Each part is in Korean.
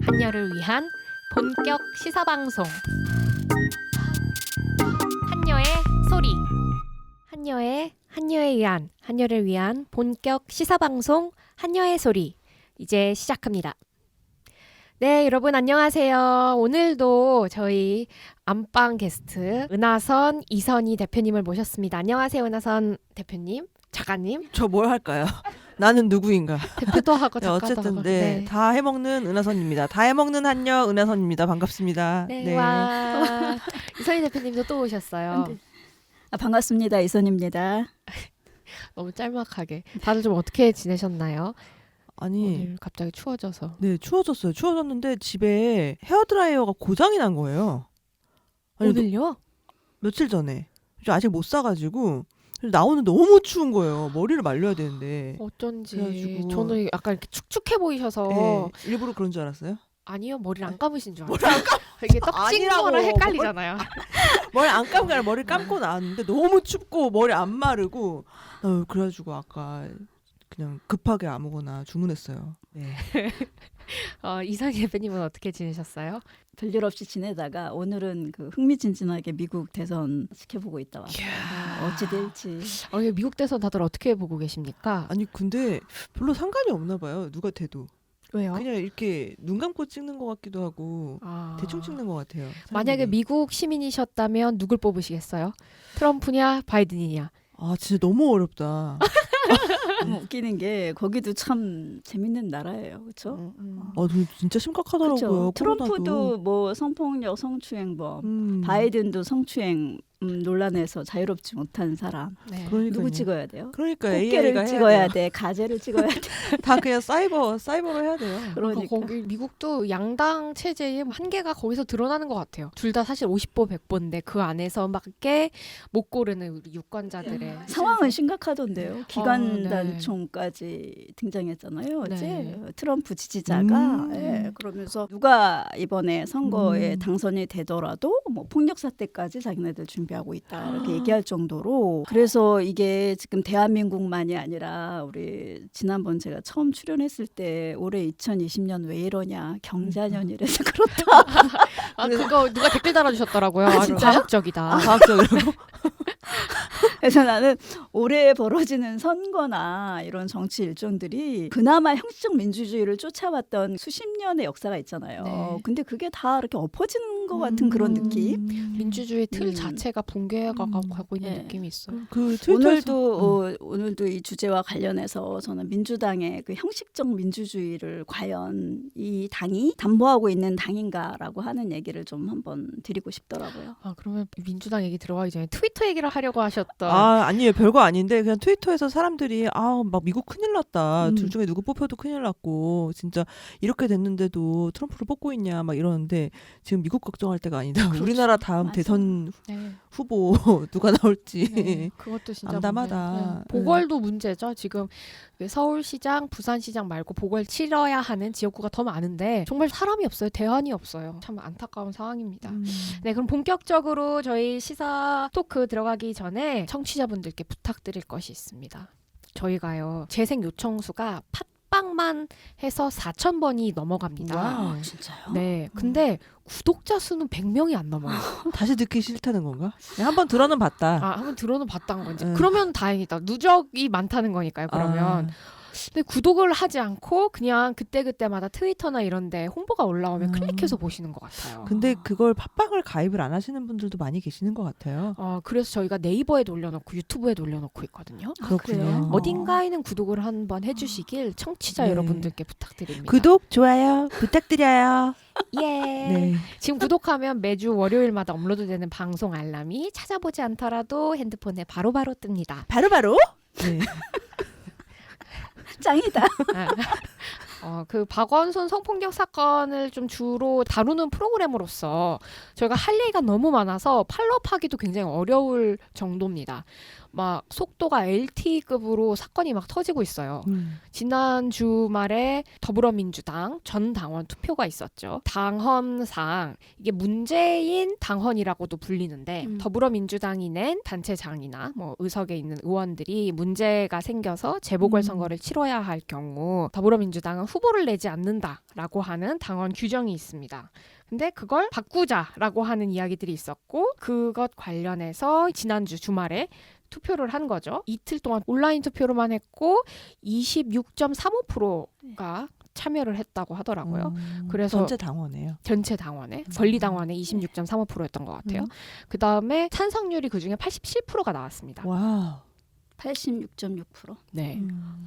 한여를 위한 본격 시사방송 한여의 소리. 한여를 위한 본격 시사방송 한여의 소리 이제 시작합니다. 네, 여러분 안녕하세요. 오늘도 저희 안방 게스트 은하선 이선희 대표님을 모셨습니다. 안녕하세요, 은하선 대표님, 작가님. 저 뭘 할까요? 나는 누구인가? 대표도 하고 네, 작가도 어쨌든 하고. 네, 다 해먹는 은하선입니다. 다 해먹는 한여 은하선입니다. 반갑습니다. 네, 와. 이선희 대표님도 또 오셨어요. 네. 반갑습니다. 이선입니다. 너무 짤막하게. 다들 좀 어떻게 지내셨나요? 아니, 오늘 갑자기 추워져서. 네, 추워졌어요. 추워졌는데 집에 헤어드라이어가 고장이 난 거예요. 아니, 오늘요? 며칠 전에. 아직 못 사가지고 나오는데 너무 추운 거예요. 머리를 말려야 되는데. 어쩐지 그래가지고- 저는 약간 이렇게 축축해 보이셔서 네, 일부러 그런 줄 알았어요? 아니요, 머리를 안 감으신 줄 알았어요. 이게 떡진 아니라고. 거랑 헷갈리잖아요. 머리 안 감고 그냥 머리 감고 나왔는데 너무 춥고 머리 안 마르고 그래가지고 아까 그냥 급하게 아무거나 주문했어요. 네. 이선희 대표님은 어떻게 지내셨어요? 별일 없이 지내다가 오늘은 그 흥미진진하게 미국 대선 지켜보고 있다 왔어요. 어찌 될지. 이게 미국 대선 다들 어떻게 보고 계십니까? 아니 근데 별로 상관이 없나 봐요. 누가 돼도 왜요? 그냥 이렇게 눈 감고 찍는 것 같기도 하고 대충 찍는 것 같아요. 만약에 사람들이. 미국 시민이셨다면 누굴 뽑으시겠어요? 트럼프냐 바이든이냐? 아 진짜 너무 어렵다. 너무 웃기는 게 거기도 참 재밌는 나라예요. 그렇죠? 진짜 심각하더라고요. 트럼프도 코로나도. 뭐 성폭력, 성추행범, 음. 바이든도 성추행 논란에서 자유롭지 못한 사람. 네. 그러니까요. 누구 찍어야 돼요? 그러니까 AI가 꽃게를 찍어야 돼, 가재를 찍어야 돼. 다 그냥 사이버로 해야 돼요. 그러니까. 거기 미국도 양당 체제의 한계가 거기서 드러나는 것 같아요. 둘 다 사실 50보 100보인데 그 안에서 밖에 못 고르는 우리 유권자들의 상황은 심각하던데요. 기관 네. 단총까지 등장했잖아요. 어제 네. 트럼프 지지자가 음. 예, 그러면서 누가 이번에 선거에 음. 당선이 되더라도 뭐 폭력 사태까지 자기네들 준비하고 있다 이렇게 얘기할 정도로 그래서 이게 지금 대한민국만이 아니라 우리 지난번 제가 처음 출연했을 때 올해 2020년 왜 이러냐 경자년이라서 그렇다. 그거 누가 댓글 달아주셨더라고요. 아주 진짜요? 과학적이다. 과학적이라고. 그래서 나는 올해 벌어지는 선거나 이런 정치 일정들이 그나마 형식적 민주주의를 쫓아왔던 수십 년의 역사가 있잖아요. 네. 근데 그게 다 이렇게 엎어지는 것 같은 그런 느낌. 민주주의 틀 음. 자체가 붕괴가고 있는 네. 느낌이 있어요. 그 트위터에서 오늘도 이 주제와 관련해서 저는 민주당의 그 형식적 민주주의를 과연 이 당이 담보하고 있는 당인가라고 하는 얘기를 좀 한번 드리고 싶더라고요. 그러면 민주당 얘기 들어가기 전에 트위터 얘기를 하려고 하셨던 아니에요. 별거 아닌데 그냥 트위터에서 사람들이 막 미국 큰일 났다. 둘 중에 누구 뽑혀도 큰일 났고 진짜 이렇게 됐는데도 트럼프를 뽑고 있냐 막 이러는데 지금 미국 걱정할 때가 아니다. 그렇죠. 우리나라 다음 맞아. 대선 네. 후보 누가 나올지 네, 그것도 진짜 암담하다. 문제예요. 네. 보궐도 문제죠. 지금 서울시장, 부산시장 말고 보궐 치러야 하는 지역구가 더 많은데 정말 사람이 없어요. 대안이 없어요. 참 안타까운 상황입니다. 네, 그럼 본격적으로 저희 시사 토크 들어가기 전에 청취자분들께 부탁드릴 것이 있습니다. 저희가요, 재생 요청수가 팟빵만 해서 4,000번이 넘어갑니다. 와우. 진짜요? 네, 근데 구독자 수는 100명이 안 넘어요. 다시 듣기 싫다는 건가? 한번 들어는 봤다. 한번 들어는 봤다는 건지. 응. 그러면 다행이다. 누적이 많다는 거니까요. 그러면. 근데 구독을 하지 않고 그냥 그때그때마다 트위터나 이런데 홍보가 올라오면 클릭해서 보시는 것 같아요. 근데 그걸 팟빵을 가입을 안 하시는 분들도 많이 계시는 것 같아요. 그래서 저희가 네이버에도 올려놓고 유튜브에도 올려놓고 있거든요. 그렇군요. 그래요? 어딘가에는 구독을 한번 해주시길 청취자 네. 여러분들께 부탁드립니다. 구독, 좋아요 부탁드려요. 예. 네. 지금 구독하면 매주 월요일마다 업로드되는 방송 알람이 찾아보지 않더라도 핸드폰에 바로바로 뜹니다. 바로바로? 네. 짱이다. 그 박원순 성폭력 사건을 좀 주로 다루는 프로그램으로서 저희가 할 얘기가 너무 많아서 팔로우하기도 굉장히 어려울 정도입니다. 막 속도가 LTE급으로 사건이 막 터지고 있어요. 지난 주말에 더불어민주당 전 당원 투표가 있었죠. 당헌상 이게 문재인 당헌이라고도 불리는데 더불어민주당이 낸 단체장이나 뭐 의석에 있는 의원들이 문제가 생겨서 재보궐선거를 치러야 할 경우 더불어민주당은 후보를 내지 않는다라고 하는 당헌 규정이 있습니다. 근데 그걸 바꾸자라고 하는 이야기들이 있었고 그것 관련해서 지난주 주말에 투표를 한 거죠. 이틀 동안 온라인 투표로만 했고 26.35%가 참여를 했다고 하더라고요. 그래서 전체 당원이에요. 전체 당원에 권리당원의 26.35%였던 것 같아요. 그 다음에 찬성률이 그중에 87%가 나왔습니다. 와. 86.6%. 네.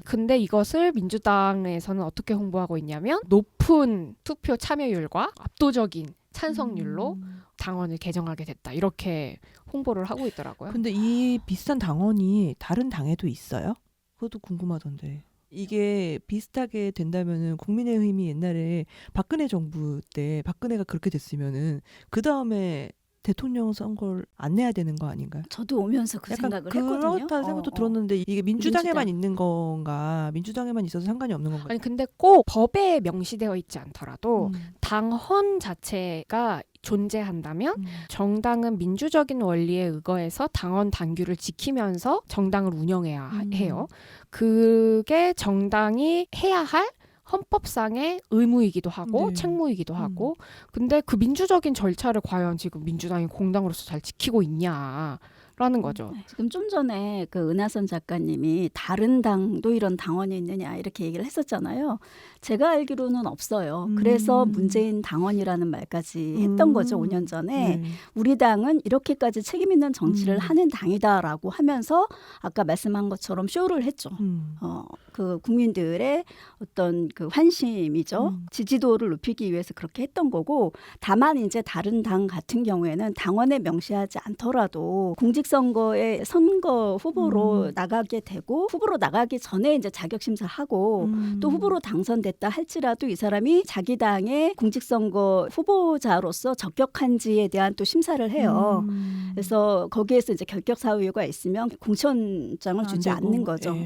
근데 이것을 민주당에서는 어떻게 홍보하고 있냐면 높은 투표 참여율과 압도적인 찬성률로 당원을 개정하게 됐다. 이렇게 홍보를 하고 있더라고요. 근데 이 비슷한 당원이 다른 당에도 있어요? 그것도 궁금하던데. 이게 비슷하게 된다면은 국민의힘이 옛날에 박근혜 정부 때 박근혜가 그렇게 됐으면은 그 다음에 대통령 선거를 안 내야 되는 거 아닌가요? 저도 오면서 그 약간 생각을 했거든요. 그렇다는 생각도 들었는데 이게 민주당에만 있는 건가? 민주당에만 있어서 상관이 없는 건가? 아니 근데 꼭 법에 명시되어 있지 않더라도 당헌 자체가 존재한다면 정당은 민주적인 원리에 의거해서 당헌 당규를 지키면서 정당을 운영해야 해요. 그게 정당이 해야 할 헌법상의 의무이기도 하고 네. 책무이기도 하고 근데 그 민주적인 절차를 과연 지금 민주당이 공당으로서 잘 지키고 있냐라는 거죠. 지금 좀 전에 그 은하선 작가님이 다른 당도 이런 당원이 있느냐 이렇게 얘기를 했었잖아요. 제가 알기로는 없어요. 그래서 문재인 당원이라는 말까지 했던 거죠. 5년 전에. 네. 우리 당은 이렇게까지 책임 있는 정치를 하는 당이다라고 하면서 아까 말씀한 것처럼 쇼를 했죠. 그 국민들의 어떤 그 환심이죠. 지지도를 높이기 위해서 그렇게 했던 거고 다만 이제 다른 당 같은 경우에는 당원에 명시하지 않더라도 공직선거에 선거 후보로 나가게 되고 후보로 나가기 전에 이제 자격심사하고 또 후보로 당선됐다 할지라도 이 사람이 자기 당의 공직선거 후보자로서 적격한지에 대한 또 심사를 해요. 그래서 거기에서 이제 결격 사유가 있으면 공천장을 주지 않는 거죠.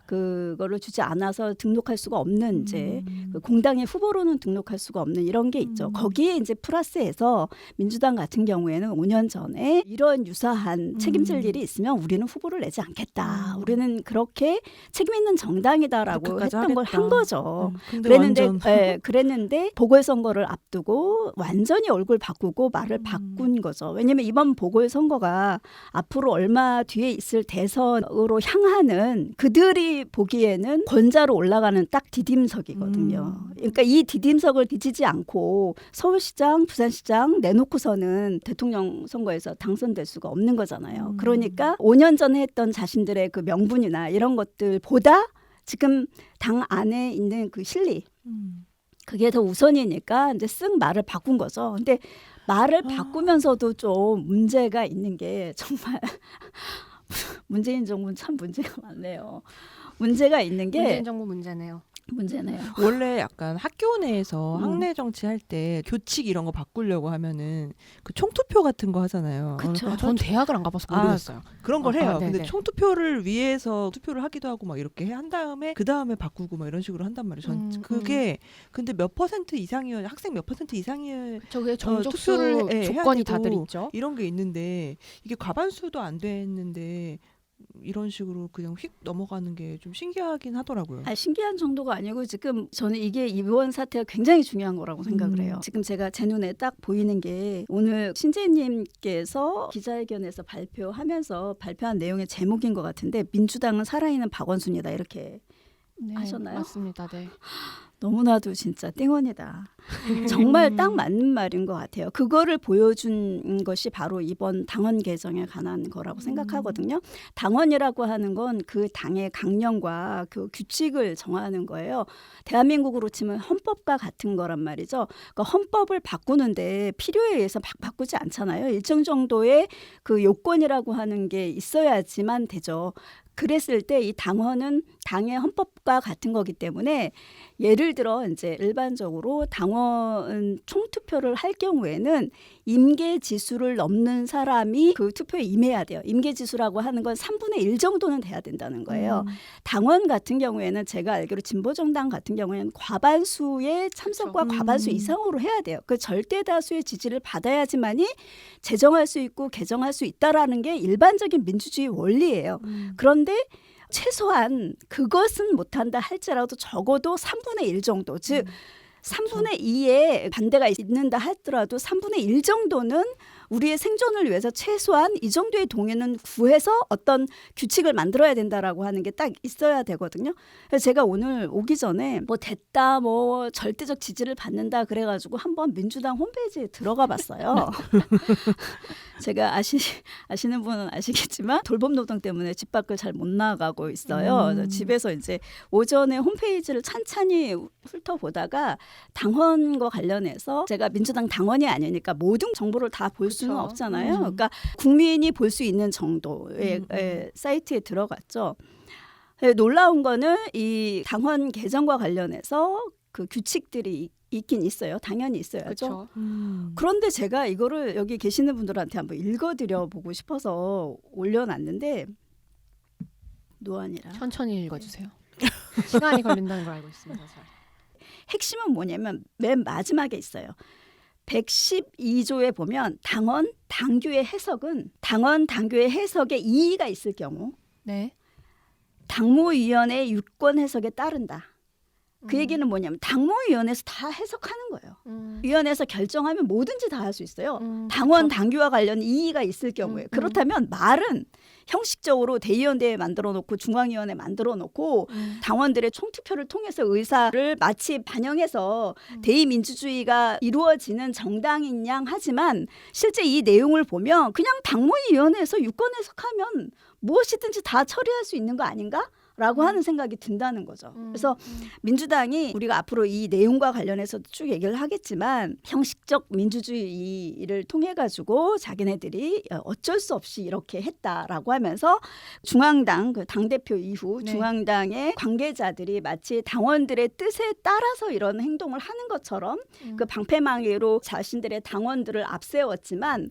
그거를 주지 않아서 등록할 수가 없는 이제 그 공당의 후보로는 등록할 수가 없는 이런 게 있죠. 거기에 이제 플러스해서 민주당 같은 경우에는 5년 전에 이런 유사한 책임질 일이 있으면 우리는 후보를 내지 않겠다. 우리는 그렇게 책임 있는 정당이다라고 그렇게까지 했던 걸 한 하겠다. 거죠. 근데 그랬는데, 완전 그랬는데 보궐선거를 앞두고 완전히 얼굴 바꾸고 말을 바꾼 거죠. 왜냐하면 이번 보궐선거가 앞으로 얼마 뒤에 있을 대선으로 향하는 그들이 보기에는 권자로 올라가는 딱 디딤석이거든요. 그러니까 이 디딤석을 뒤지지 않고 서울시장, 부산시장 내놓고서는 대통령 선거에서 당선될 수가 없는 거잖아요. 그러니까 5년 전에 했던 자신들의 그 명분이나 이런 것들보다 지금 당 안에 있는 그 실리 그게 더 우선이니까 이제 쓱 말을 바꾼 거죠. 근데 말을 바꾸면서도 좀 문제가 있는 게 정말 문재인 정부는 참 문제가 많네요. 문제가 있는 게 문재인 정부 문제네요. 문제네요. 원래 약간 학교 내에서 학내 정치할 때 교칙 이런 거 바꾸려고 하면은 그 총투표 같은 거 하잖아요. 그쵸. 전 대학을 안 가봐서 모르겠어요. 그런 걸 해요. 근데 네네. 총투표를 위해서 투표를 하기도 하고 막 이렇게 한 다음에 그 다음에 바꾸고 막 이런 식으로 한단 말이에요. 전 그게 근데 몇 퍼센트 이상이어야 학생 몇 퍼센트 이상이어야 저게 정족수 투표를 해야 조건이 되고 다들 있죠. 이런 게 있는데 이게 과반수도 안 됐는데 이런 식으로 그냥 휙 넘어가는 게 좀 신기하긴 하더라고요. 신기한 정도가 아니고 지금 저는 이게 이번 사태가 굉장히 중요한 거라고 생각을 해요. 지금 제가 제 눈에 딱 보이는 게 오늘 신재님께서 기자회견에서 발표하면서 발표한 내용의 제목인 것 같은데 민주당은 살아있는 박원순이다 이렇게 하셨나요? 맞습니다. 네. 너무나도 진짜 띵원이다. 정말 딱 맞는 말인 것 같아요. 그거를 보여준 것이 바로 이번 당원 개정에 관한 거라고 생각하거든요. 당원이라고 하는 건 그 당의 강령과 그 규칙을 정하는 거예요. 대한민국으로 치면 헌법과 같은 거란 말이죠. 그러니까 헌법을 바꾸는데 필요에 의해서 막 바꾸지 않잖아요. 일정 정도의 그 요건이라고 하는 게 있어야지만 되죠. 그랬을 때 이 당원은 당의 헌법과 같은 거기 때문에 예를 들어 이제 일반적으로 당원 총투표를 할 경우에는 임계 지수를 넘는 사람이 그 투표에 임해야 돼요. 임계 지수라고 하는 건 3분의 1 정도는 돼야 된다는 거예요. 당원 같은 경우에는 제가 알기로 진보정당 같은 경우에는 과반수의 참석과 그렇죠. 과반수 이상으로 해야 돼요. 그 절대 다수의 지지를 받아야지만이 제정할 수 있고 개정할 수 있다라는 게 일반적인 민주주의 원리예요. 그런데 최소한 그것은 못한다 할지라도 적어도 3분의 1 정도, 즉 3분의 2의 반대가 있는다 하더라도 3분의 1 정도는 우리의 생존을 위해서 최소한 이 정도의 동의는 구해서 어떤 규칙을 만들어야 된다라고 하는 게 딱 있어야 되거든요. 그래서 제가 오늘 오기 전에 뭐 됐다, 뭐 절대적 지지를 받는다 그래가지고 한번 민주당 홈페이지에 들어가 봤어요. 제가 아시는 분은 아시겠지만 돌봄 노동 때문에 집 밖을 잘 못 나가고 있어요. 그래서 집에서 이제 오전에 홈페이지를 찬찬히 훑어보다가 당헌과 관련해서 제가 민주당 당원이 아니니까 모든 정보를 다 볼 수는 그쵸. 없잖아요. 그러니까 국민이 볼 수 있는 정도의 사이트에 들어갔죠. 놀라운 거는 이 당헌 개정과 관련해서 그 규칙들이 있긴 있어요. 당연히 있어야죠. 그렇죠. 그런데 제가 이거를 여기 계시는 분들한테 한번 읽어드려 보고 싶어서 올려놨는데 노안이라 천천히 읽어주세요. 시간이 걸린다는 걸 알고 있습니다. 잘. 핵심은 뭐냐면 맨 마지막에 있어요. 112조에 보면 당원, 당규의 해석은 당원, 당규의 해석에 이의가 있을 경우 네. 당무위원회의 유권 해석에 따른다. 그 얘기는 뭐냐면 당무위원회에서 다 해석하는 거예요. 위원회에서 결정하면 뭐든지 다 할 수 있어요. 당원, 그렇죠. 당규와 관련 이의가 있을 경우에. 그렇다면 말은 형식적으로 대의원대회 만들어 놓고 중앙위원회 만들어 놓고 당원들의 총투표를 통해서 의사를 마치 반영해서 대의민주주의가 이루어지는 정당인 양 하지만 실제 이 내용을 보면 그냥 당무위원회에서 유권 해석하면 무엇이든지 다 처리할 수 있는 거 아닌가? 라고 하는 생각이 든다는 거죠. 그래서 민주당이 우리가 앞으로 이 내용과 관련해서도 쭉 얘기를 하겠지만 형식적 민주주의를 통해 가지고 자기네들이 어쩔 수 없이 이렇게 했다라고 하면서 중앙당 그 당대표 이후 네. 중앙당의 관계자들이 마치 당원들의 뜻에 따라서 이런 행동을 하는 것처럼 그 방패막이로 자신들의 당원들을 앞세웠지만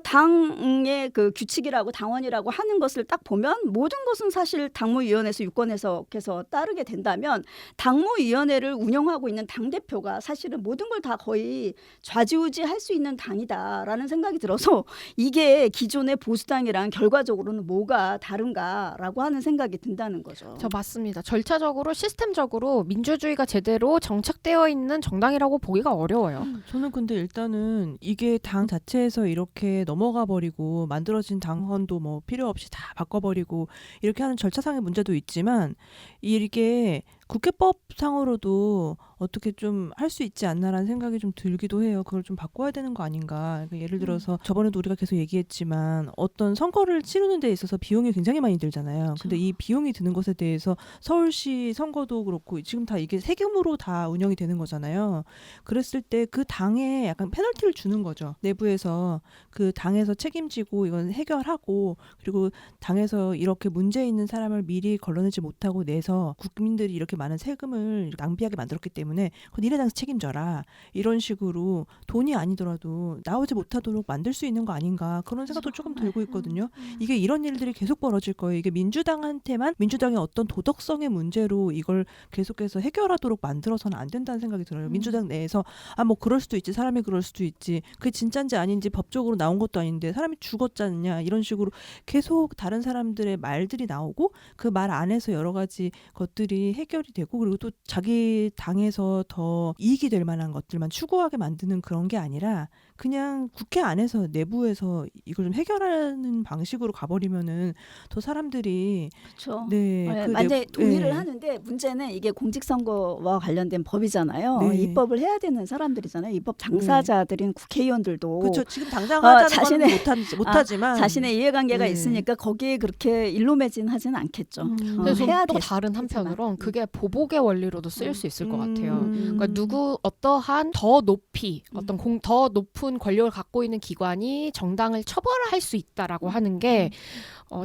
당의 그 규칙이라고 당원이라고 하는 것을 딱 보면 모든 것은 사실 당무위원회에서 유권 해석해서 따르게 된다면 당무위원회를 운영하고 있는 당대표가 사실은 모든 걸 다 거의 좌지우지할 수 있는 당이다라는 생각이 들어서 이게 기존의 보수당이랑 결과적으로는 뭐가 다른가라고 하는 생각이 든다는 거죠. 저 맞습니다. 절차적으로 시스템적으로 민주주의가 제대로 정착되어 있는 정당이라고 보기가 어려워요. 저는 근데 일단은 이게 당 자체에서 이렇게 넘어가 버리고 만들어진 당헌도 뭐 필요 없이 다 바꿔버리고 이렇게 하는 절차상의 문제도 있지만 이게 국회법상으로도 어떻게 좀 할 수 있지 않나라는 생각이 좀 들기도 해요. 그걸 좀 바꿔야 되는 거 아닌가. 그러니까 예를 들어서 저번에도 우리가 계속 얘기했지만 어떤 선거를 치르는 데 있어서 비용이 굉장히 많이 들잖아요. 근데 이 비용이 드는 것에 대해서 서울시 선거도 그렇고 지금 다 이게 세금으로 다 운영이 되는 거잖아요. 그랬을 때 그 당에 약간 페널티를 주는 거죠. 내부에서 그 당에서 책임지고 이건 해결하고 그리고 당에서 이렇게 문제 있는 사람을 미리 걸러내지 못하고 내서 국민들이 이렇게 많은 세금을 낭비하게 만들었기 때문에 니네 당에서 책임져라. 이런 식으로 돈이 아니더라도 나오지 못하도록 만들 수 있는 거 아닌가 그런 생각도 조금 들고 있거든요. 이게 이런 일들이 계속 벌어질 거예요. 이게 민주당한테만 민주당의 어떤 도덕성의 문제로 이걸 계속해서 해결하도록 만들어서는 안 된다는 생각이 들어요. 민주당 내에서 뭐 그럴 수도 있지. 사람이 그럴 수도 있지. 그게 진짜인지 아닌지 법적으로 나온 것도 아닌데 사람이 죽었지 않냐 이런 식으로 계속 다른 사람들의 말들이 나오고 그 말 안에서 여러 가지 것들이 해결이 되고 그리고 또 자기 당에서 더 이익이 될 만한 것들만 추구하게 만드는 그런 게 아니라 그냥 국회 안에서 내부에서 이걸 좀 해결하는 방식으로 가버리면은 더 사람들이 그렇죠. 네, 그 완전히 동의를 네. 하는데 문제는 이게 공직선거와 관련된 법이잖아요. 네. 입법을 해야 되는 사람들이잖아요. 입법 당사자들인 국회의원들도 그렇죠. 지금 당장 하자는 자신의- 건 못하지만 자신의 이해관계가 네. 있으니까 거기에 그렇게 일로매진하진 않겠죠. 그래서 해야 또 될 다른 테지만. 한편으론 그게 보복의 원리로도 쓰일 수 있을 것 같아요. 음. 그러니까 어떠한 더 높이 어떤 더 높은 높은 권력을 갖고 있는 기관이 정당을 처벌할 수 있다라고 하는 게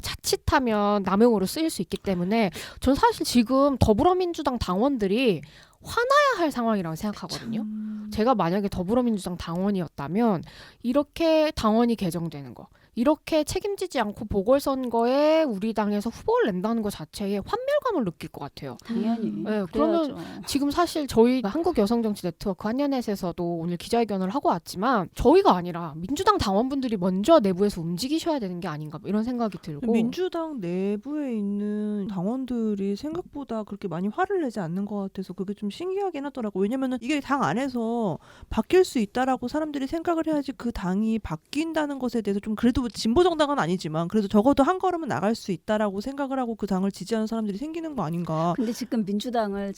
자칫하면 남용으로 쓰일 수 있기 때문에 저는 사실 지금 더불어민주당 당원들이 화나야 할 상황이라고 생각하거든요. 제가 만약에 더불어민주당 당원이었다면 이렇게 당원이 개정되는 거, 이렇게 책임지지 않고 보궐선거에 우리 당에서 후보를 낸다는 것 자체에 환멸감을 느낄 것 같아요. 당연히. 네, 그러면 지금 사실 저희 한국여성정치네트워크 한연넷에서도 오늘 기자회견을 하고 왔지만 저희가 아니라 민주당 당원분들이 먼저 내부에서 움직이셔야 되는 게 아닌가 이런 생각이 들고 민주당 내부에 있는 당원들이 생각보다 그렇게 많이 화를 내지 않는 것 같아서 그게 좀 신기하긴 하더라고. 왜냐면은 이게 당 안에서 바뀔 수 있다라고 사람들이 생각을 해야지 그 당이 바뀐다는 것에 대해서 좀 그래도 진보 정당은 아니지만 그래도 적어도 한 걸음은 나갈 수 있다라고 생각을 하고 그 당을 지지하는 사람들이 생기는 거 아닌가. 근데 지금 민주당을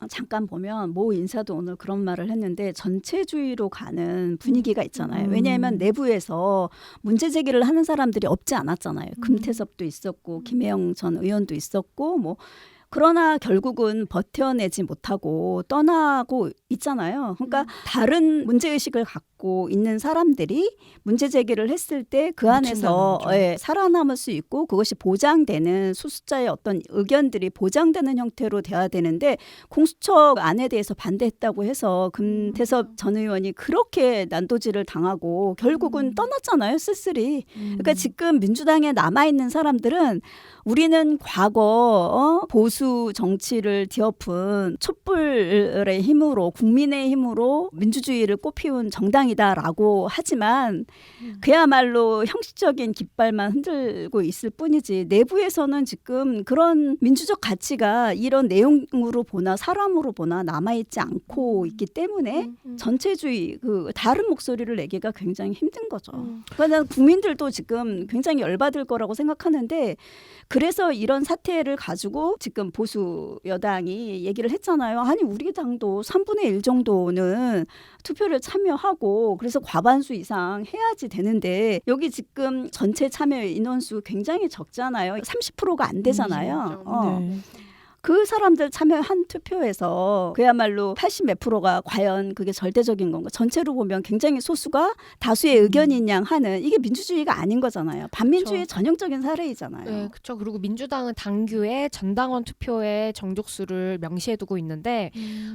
잠깐 보면 모 인사도 오늘 그런 말을 했는데 전체주의로 가는 분위기가 있잖아요. 왜냐하면 내부에서 문제 제기를 하는 사람들이 없지 않았잖아요. 금태섭도 있었고 김혜영 전 의원도 있었고 뭐 그러나 결국은 버텨내지 못하고 떠나고 있잖아요. 그러니까 다른 문제의식을 갖고 있는 사람들이 문제 제기를 했을 때 그 안에서 살아남을 수 있고 그것이 보장되는 소수자의 어떤 의견들이 보장되는 형태로 돼야 되는데 공수처 안에 대해서 반대했다고 해서 금태섭 전 의원이 그렇게 난도질을 당하고 결국은 떠났잖아요. 쓸쓸히. 그러니까 지금 민주당에 남아있는 사람들은 우리는 과거 보수 정치를 뒤엎은 촛불의 힘으로 국민의 힘으로 민주주의를 꽃피운 정당이다라고 하지만 그야말로 형식적인 깃발만 흔들고 있을 뿐이지 내부에서는 지금 그런 민주적 가치가 이런 내용으로 보나 사람으로 보나 남아있지 않고 있기 때문에 전체주의 그 다른 목소리를 내기가 굉장히 힘든 거죠. 그러니까 국민들도 지금 굉장히 열받을 거라고 생각하는데 그래서 이런 사태를 가지고 지금 보수 여당이 얘기를 했잖아요. 아니 우리 당도 3분의 1 정도는 투표를 참여하고 그래서 과반수 이상 해야지 되는데 여기 지금 전체 참여 인원수 굉장히 적잖아요. 30%가 안 되잖아요. 네. 그 사람들 참여한 투표에서 그야말로 80 몇 프로가 과연 그게 절대적인 건가? 전체로 보면 굉장히 소수가 다수의 의견인 양 하는 이게 민주주의가 아닌 거잖아요. 반민주의의 전형적인 사례이잖아요. 네, 그렇죠. 그리고 민주당은 당규에 전당원 투표의 정족수를 명시해두고 있는데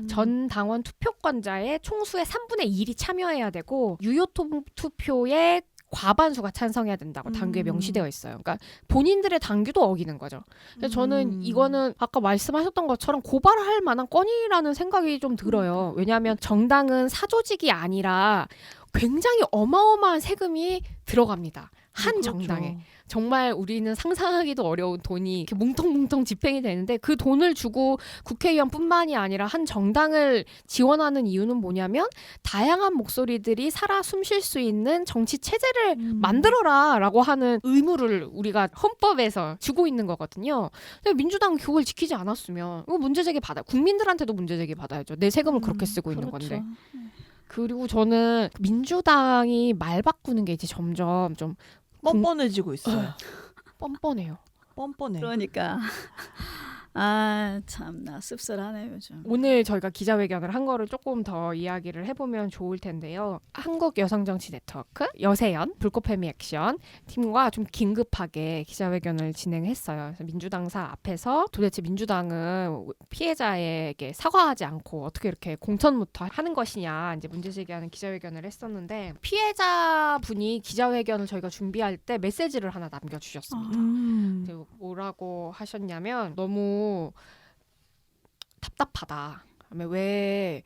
전 당원 투표권자의 총수의 3분의 1이 참여해야 되고 유효 투표에 과반수가 찬성해야 된다고 당규에 명시되어 있어요. 그러니까 본인들의 당규도 어기는 거죠. 그래서 저는 이거는 아까 말씀하셨던 것처럼 고발할 만한 건이라는 생각이 좀 들어요. 왜냐하면 정당은 사조직이 아니라 굉장히 어마어마한 세금이 들어갑니다. 한 정당에. 정말 우리는 상상하기도 어려운 돈이 이렇게 뭉텅뭉텅 집행이 되는데 그 돈을 주고 국회의원뿐만이 아니라 한 정당을 지원하는 이유는 뭐냐면 다양한 목소리들이 살아 숨쉴 수 있는 정치 체제를 만들어라라고 하는 의무를 우리가 헌법에서 주고 있는 거거든요. 근데 민주당 그걸 지키지 않았으면 이거 문제제기 국민들한테도 문제제기 받아야죠. 내 세금을 그렇게 쓰고 있는 건데. 그리고 저는 민주당이 말 바꾸는 게 이제 점점 좀 뻔뻔해지고 있어요. 뻔뻔해요. 뻔뻔해. 그러니까 참나 씁쓸하네요 요즘. 오늘 저희가 기자회견을 한 거를 조금 더 이야기를 해보면 좋을 텐데요. 한국여성정치네트워크 여세연 불꽃패미 액션 팀과 좀 긴급하게 기자회견을 진행했어요. 그래서 민주당사 앞에서 도대체 민주당은 피해자에게 사과하지 않고 어떻게 이렇게 공천부터 하는 것이냐 이제 문제제기하는 기자회견을 했었는데 피해자분이 기자회견을 저희가 준비할 때 메시지를 하나 남겨주셨습니다. 뭐라고 하셨냐면 너무 답답하다. 왜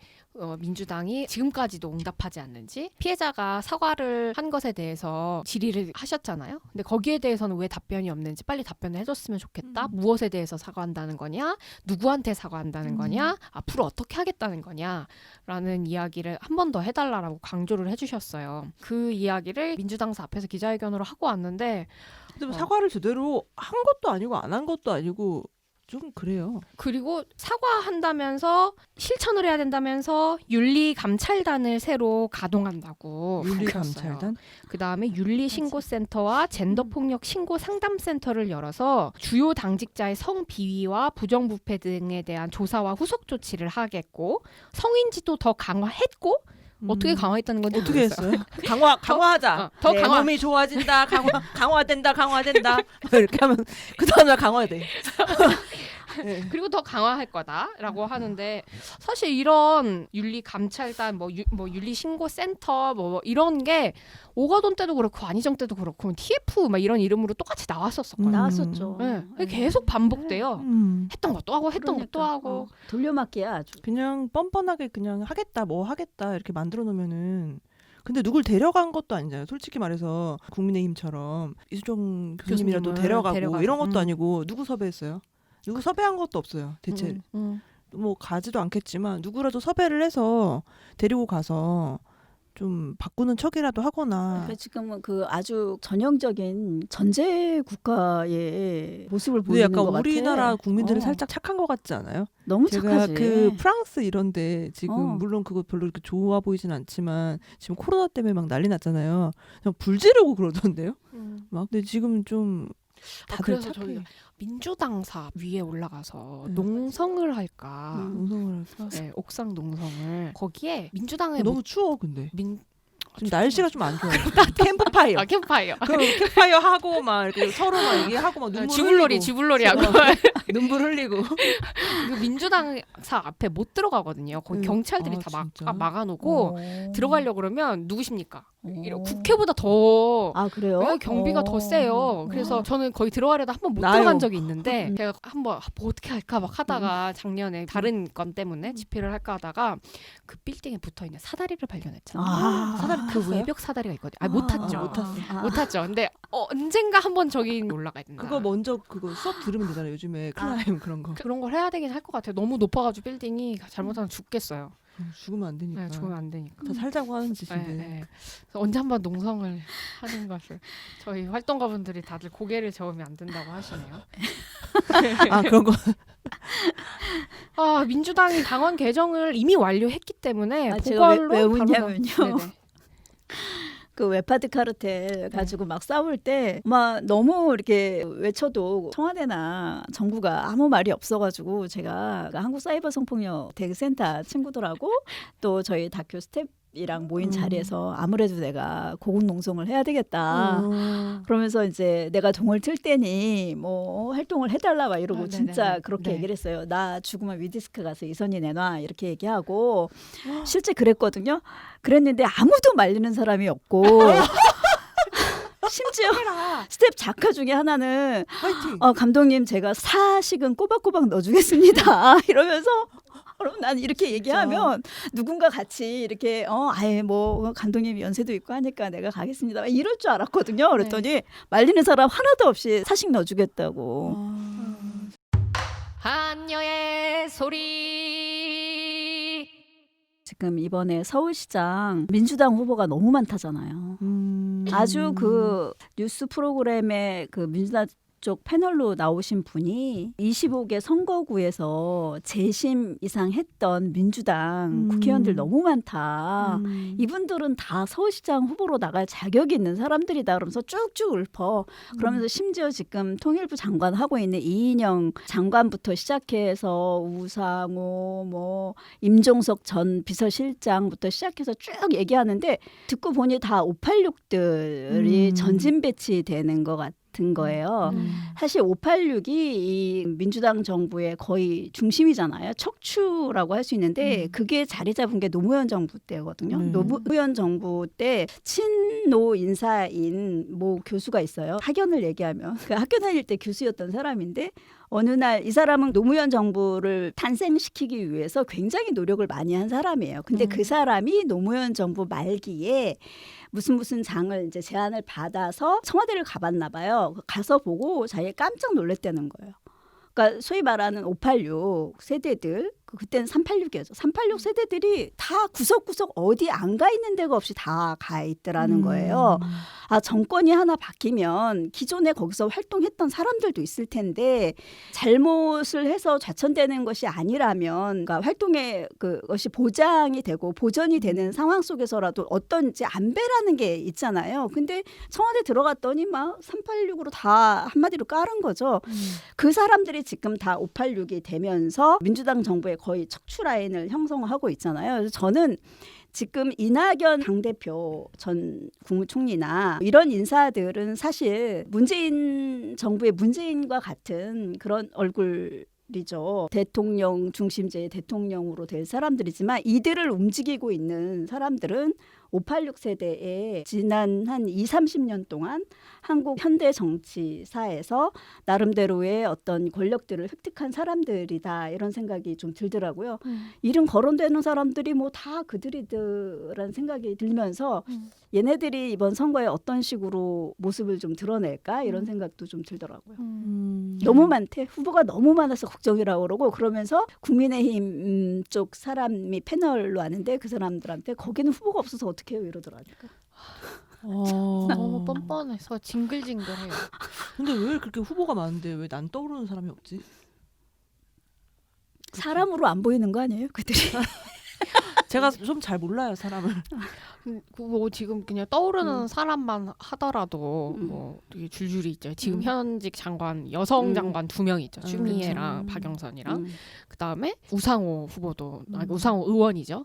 민주당이 지금까지도 응답하지 않는지 피해자가 사과를 한 것에 대해서 질의를 하셨잖아요. 근데 거기에 대해서는 왜 답변이 없는지 빨리 답변을 해줬으면 좋겠다. 무엇에 대해서 사과한다는 거냐? 누구한테 사과한다는 거냐? 앞으로 어떻게 하겠다는 거냐? 라는 이야기를 한 번 더 해달라고 강조를 해주셨어요. 그 이야기를 민주당사 앞에서 기자회견으로 하고 왔는데 근데 사과를 제대로 한 것도 아니고 안 한 것도 아니고 좀 그래요. 그리고 사과한다면서 실천을 해야 된다면서 윤리감찰단을 새로 가동한다고 윤리감찰단? 그다음에 윤리신고센터와 젠더폭력 신고 상담센터를 열어서 주요 당직자의 성비위와 부정부패 등에 대한 조사와 후속 조치를 하겠고 성인지도 더 강화했고 어떻게 강화했다는 건지 어떻게 모르겠어요. 했어요? 강화하자. 더 내 강화. 몸이 좋아진다. 강화된다. 이렇게 하면 그 다음날 강화돼. 네. 그리고 더 강화할 거다라고 하는데 사실 이런 윤리 감찰단 뭐 윤리 신고 센터 뭐 이런 게 오가돈 때도 그렇고 안희정 때도 그렇고 TF 막 이런 이름으로 똑같이 나왔었거든요. 나왔었죠. 네. 계속 반복돼요. 했던 것도 하고 했던 그러니까, 것도 하고. 돌려막기야 아주. 그냥 뻔뻔하게 그냥 하겠다 이렇게 만들어 놓으면은 근데 누굴 데려간 것도 아니잖아요. 솔직히 말해서 국민의힘처럼 이수정 교수님이라도 교수님을 데려가고 데려가서. 이런 것도 아니고 누구 섭외했어요? 누구 섭외한 것도 없어요. 대체 뭐 가지도 않겠지만 누구라도 섭외를 해서 데리고 가서 좀 바꾸는 척이라도 하거나. 그러니까 지금은 그 아주 전형적인 전제 국가의 모습을 근데 보이는 약간 것 같아. 우리나라 국민들은 어. 살짝 착한 것 같지 않아요? 너무 제가 착하지. 그 프랑스 이런데 지금 어. 물론 그거 별로 이렇게 좋아 보이진 않지만 지금 코로나 때문에 막 난리 났잖아요. 그냥 불 지르고 그러던데요. 막 근데 지금 좀 다들 그래서 착해. 저희가 민주당사 위에 올라가서 네. 농성을 할까? 농성을 할까? 네, 옥상 농성을 거기에 민주당에 너무 추워 근데 민 지금 날씨가 좀 안 좋아요. 캠프파이어. 아 캠파이어. 그 캠프파이어 하고 막 이렇게 서로 막 얘기하고 막 눈물 흘리고 지불놀이 하고 눈물 흘리고. 그 민주당사 앞에 못 들어가거든요. 거기 경찰들이 다 진짜? 막아놓고 어. 들어가려고 그러면 누구십니까? 어. 국회보다 더 아 그래요? 경비가 더 세요. 그래서 저는 거기 들어가려다 한번 못 나요. 들어간 적이 있는데 제가 한번 뭐 어떻게 할까 막 하다가 작년에 다른 건 때문에 집회를 할까 하다가 그 빌딩에 붙어 있는 사다리를 발견했잖아요. 아. 사다리 그 탔어요? 외벽 사다리가 있거든요. 아, 못 탔죠. 못 탔어. 아. 못 탔죠. 근데 언젠가 한번 저기 올라가야 된다. 그거 먼저 그거 수업 들으면 되잖아요. 요즘에 클라임 그런 거. 그런 걸 해야 되긴 할 것 같아요. 너무 높아가지고 빌딩이 잘못하면 죽겠어요. 죽으면 안 되니까. 네, 죽으면 안 되니까. 다 살자고 하는 네, 짓인데. 네. 그래서 언제 한번 농성을 하는 것을 저희 활동가분들이 다들 고개를 저으면 안 된다고 하시네요. 아 그런 거. 아 민주당이 당원 개정을 이미 완료했기 때문에 아, 제가 보궐로 왜 바로 웃냐면요. 네네. 그 웨파드 카르텔 가지고 막 싸울 때 막 너무 이렇게 외쳐도 청와대나 정부가 아무 말이 없어가지고 제가 한국 사이버 성폭력 대응센터 친구들하고 또 저희 다큐 스텝이랑 모인 자리에서 아무래도 내가 고군농성을 해야 되겠다. 그러면서 이제 내가 동을 틀 때니 뭐 활동을 해달라 막 이러고 아, 진짜 네네네. 그렇게 네. 얘기를 했어요. 나 죽으면 위디스크 가서 이선희 내놔 이렇게 얘기하고 실제 그랬거든요. 그랬는데 아무도 말리는 사람이 없고 심지어 스텝 작가 중에 하나는 화이팅. 감독님 제가 사식은 꼬박꼬박 넣어주겠습니다 이러면서 그럼 난 이렇게 얘기하면 누군가 같이 이렇게 아예 뭐 감독님 연세도 있고 하니까 내가 가겠습니다 이럴 줄 알았거든요. 그랬더니 말리는 사람 하나도 없이 사식 넣어주겠다고. 한여의 소리. 지금 이번에 서울시장 민주당 후보가 너무 많다잖아요. 아주 그 뉴스 프로그램에 그 민주당 쪽 패널로 나오신 분이 25개 선거구에서 재심 이상 했던 민주당 국회의원들 너무 많다. 이분들은 다 서울시장 후보로 나갈 자격이 있는 사람들이다. 그러면서 쭉쭉 읊어. 그러면서 심지어 지금 통일부 장관 하고 있는 이인영 장관부터 시작해서 우상호 뭐 임종석 전 비서실장부터 시작해서 쭉 얘기하는데 듣고 보니 다 586들이 전진 배치되는 것 같아요. 같은 거예요. 사실 586이 이 민주당 정부의 거의 중심이잖아요. 척추라고 할 수 있는데 그게 자리 잡은 게 노무현 정부 때거든요. 노무현 정부 때 친노 인사인 모 교수가 있어요. 학연을 얘기하면 그 학교 다닐 때 교수였던 사람인데 어느 날 이 사람은 노무현 정부를 탄생시키기 위해서 굉장히 노력을 많이 한 사람이에요. 근데 그 사람이 노무현 정부 말기에 무슨 장을 이제 제안을 받아서 청와대를 가봤나 봐요. 가서 보고 자기가 깜짝 놀랐다는 거예요. 그러니까 소위 말하는 586 세대들, 그때는 386이었죠. 386 세대들이 다 구석구석 어디 안 가 있는 데가 없이 다 가 있더라는 거예요. 아, 정권이 하나 바뀌면 기존에 거기서 활동했던 사람들도 있을 텐데 잘못을 해서 좌천되는 것이 아니라면 그러니까 활동의 그것이 보장이 되고 보전이 되는 상황 속에서라도 어떤 이제 안배라는 게 있잖아요. 근데 청와대 들어갔더니 막 386으로 다 한마디로 깔은 거죠. 그 사람들이 지금 다 586이 되면서 민주당 정부의 거의 척추 라인을 형성하고 있잖아요. 그래서 저는 지금 이낙연 당대표 전 국무총리나 이런 인사들은 사실 문재인 정부의 문재인과 같은 그런 얼굴이죠. 대통령 중심제의 대통령으로 될 사람들이지만 이들을 움직이고 있는 사람들은 586 세대의 지난 한 20-30년 동안 한국 현대 정치사에서 나름대로의 어떤 권력들을 획득한 사람들이다 이런 생각이 좀 들더라고요. 이름 거론되는 사람들이 뭐 다 그들이더라는 생각이 들면서 얘네들이 이번 선거에 어떤 식으로 모습을 좀 드러낼까 이런 생각도 좀 들더라고요. 너무 많대. 후보가 너무 많아서 걱정이라고 그러고 그러면서 국민의힘 쪽 사람이 패널로 왔는데 그 사람들한테 거기는 후보가 없어서 어떻게 해요 이러더라니까. 너무 뻔뻔해서 징글징글해요. 근데 왜 그렇게 후보가 많은데 왜 난 떠오르는 사람이 없지? 사람으로 안 보이는 거 아니에요 그들이? 제가 좀 잘 몰라요 사람을. 뭐 지금 그냥 떠오르는 사람만 하더라도 뭐 되게 줄줄이 있죠. 지금 현직 장관 여성 장관 2명 있죠. 추미애랑 박영선이랑 그다음에 우상호 후보도 우상호 의원이죠.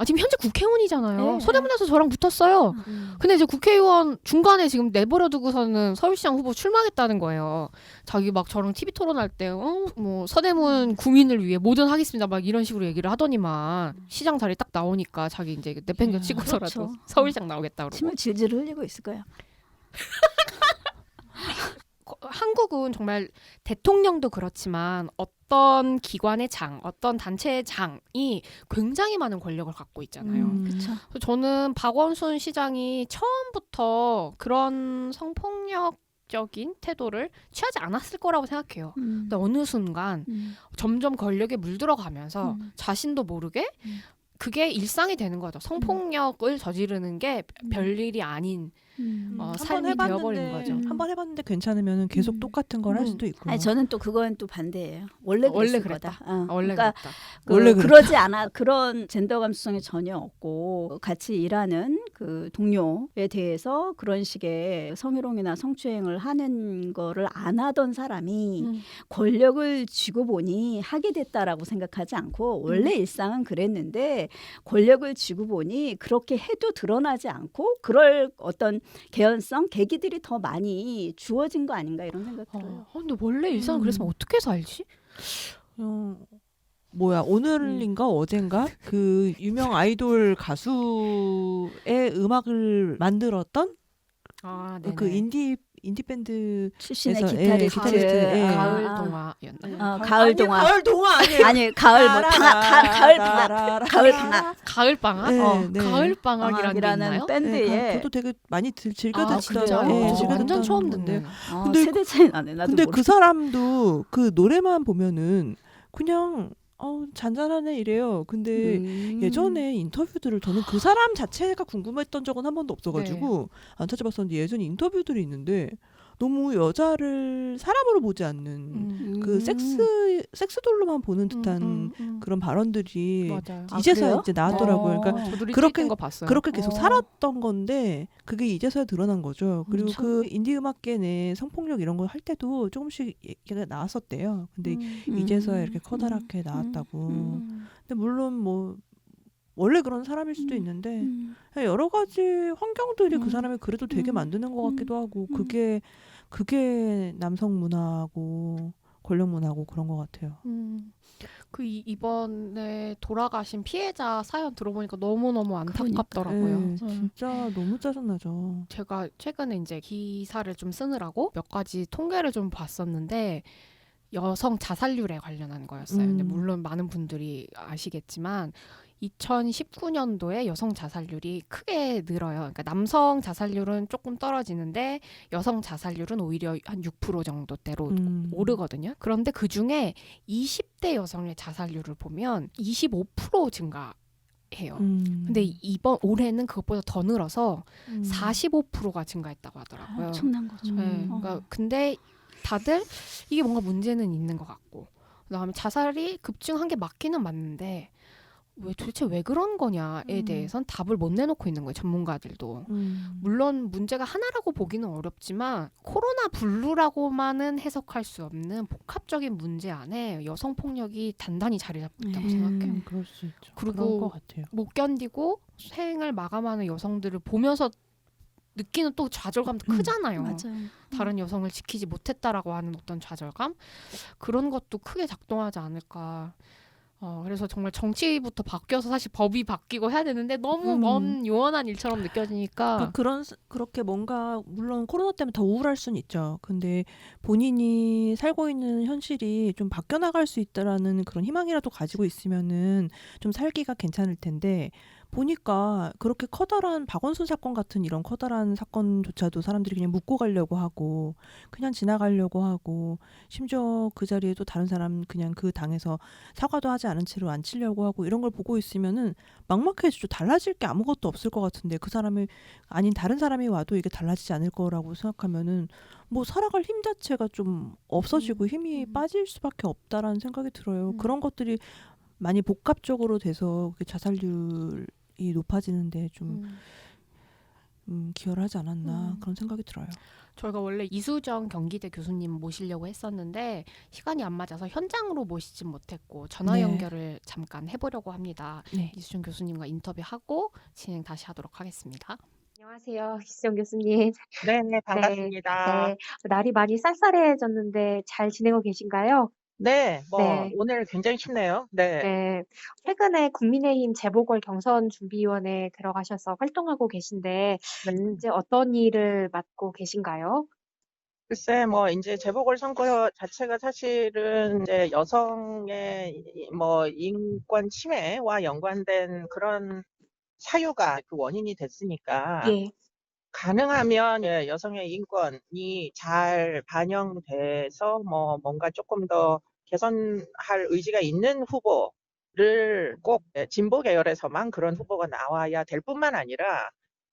지금 현직 국회의원이잖아요. 네. 서대문에서 저랑 붙었어요. 근데 이제 국회의원 중간에 지금 내버려 두고서는 서울시장 후보 출마하겠다는 거예요. 자기 막 저랑 TV 토론할 때 뭐 서대문 구민을 위해 뭐든 하겠습니다. 막 이런 식으로 얘기를 하더니만 시장 자리 딱 나오니까 자기 이제 내팽겨 치고서라도 그렇죠. 서울시장 나오겠다 그러고. 침을 질질 흘리고 있을 거야. 한국은 정말 대통령도 그렇지만 어떤 기관의 장, 어떤 단체의 장이 굉장히 많은 권력을 갖고 있잖아요. 그렇죠. 그래서 저는 박원순 시장이 처음부터 그런 성폭력적인 태도를 취하지 않았을 거라고 생각해요. 근데 어느 순간 점점 권력에 물들어가면서 자신도 모르게 그게 일상이 되는 거죠. 성폭력을 저지르는 게 별일이 아닌 삶이 되어버린 거죠. 한번 해봤는데 괜찮으면 계속 똑같은 걸 할 수도 있고. 아니 저는 또 그건 또 반대예요. 원래 그랬을 그랬다. 거다. 원래 그러니까 그랬다. 원래 그러지 않아 그런 젠더 감수성이 전혀 없고 같이 일하는 그 동료에 대해서 그런 식의 성희롱이나 성추행을 하는 거를 안 하던 사람이 권력을 쥐고 보니 하게 됐다라고 생각하지 않고 원래 일상은 그랬는데 권력을 쥐고 보니 그렇게 해도 드러나지 않고 그럴 어떤 개연성, 계기들이 더 많이 주어진 거 아닌가 이런 생각 들어요. 근데 원래 일상은 그랬으면 어떻게 살지? 뭐야 오늘인가 어젠가 그 유명 아이돌 가수의 음악을 만들었던 그 인디 밴드 출신의 에서, 기타리스트, 기타리스트, 가을 동화였나요? 가을 동화. 가을 동화 아니에요. 아니 가을 뭐 가을 방학. 가을 방학? 네. 가을 방학이라는 게 있나요? 밴드에 저도 되게 많이 즐겨 듣죠. 진짜요? 저 즐겨 완전 듣던 처음 건데. 듣네. 근데 세대 차이 나네. 나도 근데 모르겠어. 그 사람도 그 노래만 보면은 그냥 잔잔하네 이래요. 근데 예전에 인터뷰들을 저는 그 사람 자체가 궁금했던 적은 한 번도 없어가지고 안 찾아봤었는데 예전에 인터뷰들이 있는데 너무 여자를 사람으로 보지 않는 그 섹스돌로만 보는 듯한 그런 발언들이 맞아요. 이제서야 이제 나왔더라고요. 그러니까 저도 그렇게 거 봤어요. 그렇게 계속 살았던 건데 그게 이제서야 드러난 거죠. 그리고 그 인디 음악계 내 성폭력 이런 거 할 때도 조금씩 얘기가 나왔었대요. 근데 이제서야 이렇게 커다랗게 나왔다고. 근데 물론 뭐 원래 그런 사람일 수도 있는데 여러 가지 환경들이 그 사람을 그래도 되게 만드는 것 같기도 하고 그게 남성 문화고 권력 문화고 그런 것 같아요. 이번에 돌아가신 피해자 사연 들어보니까 너무너무 안타깝더라고요. 네, 진짜 너무 짜증나죠. 제가 최근에 이제 기사를 좀 쓰느라고 몇 가지 통계를 좀 봤었는데 여성 자살률에 관련한 거였어요. 근데 물론 많은 분들이 아시겠지만 2019년도에 여성 자살률이 크게 늘어요. 그러니까 남성 자살률은 조금 떨어지는데 여성 자살률은 오히려 한 6% 정도대로 오르거든요. 그런데 그중에 20대 여성의 자살률을 보면 25% 증가해요. 근데 이번 올해는 그것보다 더 늘어서 45%가 증가했다고 하더라고요. 엄청난 거죠. 네, 그러니까 근데 다들 이게 뭔가 문제는 있는 것 같고 그다음에 자살이 급증한 게 맞기는 맞는데 왜 도대체 왜 그런 거냐에 대해선 답을 못 내놓고 있는 거예요. 전문가들도. 물론 문제가 하나라고 보기는 어렵지만 코로나 블루라고만은 해석할 수 없는 복합적인 문제 안에 여성 폭력이 단단히 자리 잡고 있다고 생각해요. 그럴 수 있죠. 그리고 그런 것 같아요. 못 견디고 생을 마감하는 여성들을 보면서 느끼는 또 좌절감도 크잖아요. 맞아요. 다른 여성을 지키지 못했다라고 하는 어떤 좌절감, 그런 것도 크게 작동하지 않을까. 그래서 정말 정치부터 바뀌어서 사실 법이 바뀌고 해야 되는데 너무 먼 요원한 일처럼 느껴지니까. 그렇게 뭔가 물론 코로나 때문에 더 우울할 수는 있죠. 근데 본인이 살고 있는 현실이 좀 바뀌어 나갈 수 있다라는 그런 희망이라도 가지고 있으면은 좀 살기가 괜찮을 텐데, 보니까 그렇게 커다란 박원순 사건 같은 이런 커다란 사건조차도 사람들이 그냥 묻고 가려고 하고 그냥 지나가려고 하고, 심지어 그 자리에 또 다른 사람 그냥 그 당에서 사과도 하지 않은 채로 앉히려고 하고, 이런 걸 보고 있으면은 막막해지죠. 달라질 게 아무것도 없을 것 같은데 그 사람이 아닌 다른 사람이 와도 이게 달라지지 않을 거라고 생각하면은 뭐 살아갈 힘 자체가 좀 없어지고 힘이 빠질 수밖에 없다라는 생각이 들어요. 그런 것들이 많이 복합적으로 돼서 그 자살률이 높아지는데 좀 기여를 하지 않았나 그런 생각이 들어요. 저희가 원래 이수정 경기대 교수님 모시려고 했었는데 시간이 안 맞아서 현장으로 모시진 못했고 전화 네. 연결을 잠깐 해보려고 합니다. 네. 이수정 교수님과 인터뷰하고 진행 다시 하도록 하겠습니다. 안녕하세요, 이수정 교수님. 네, 네, 반갑습니다. 네. 날이 많이 쌀쌀해졌는데 잘 지내고 계신가요? 네, 네, 오늘 굉장히 춥네요. 네. 네. 최근에 국민의힘 재보궐 경선 준비위원회에 들어가셔서 활동하고 계신데 네. 이제 어떤 일을 맡고 계신가요? 글쎄, 이제 재보궐선거 자체가 사실은 이제 여성의 인권 침해와 연관된 그런 사유가 그 원인이 됐으니까 예, 가능하면 여성의 인권이 잘 반영돼서 뭔가 조금 더 개선할 의지가 있는 후보를 꼭 진보 계열에서만 그런 후보가 나와야 될 뿐만 아니라,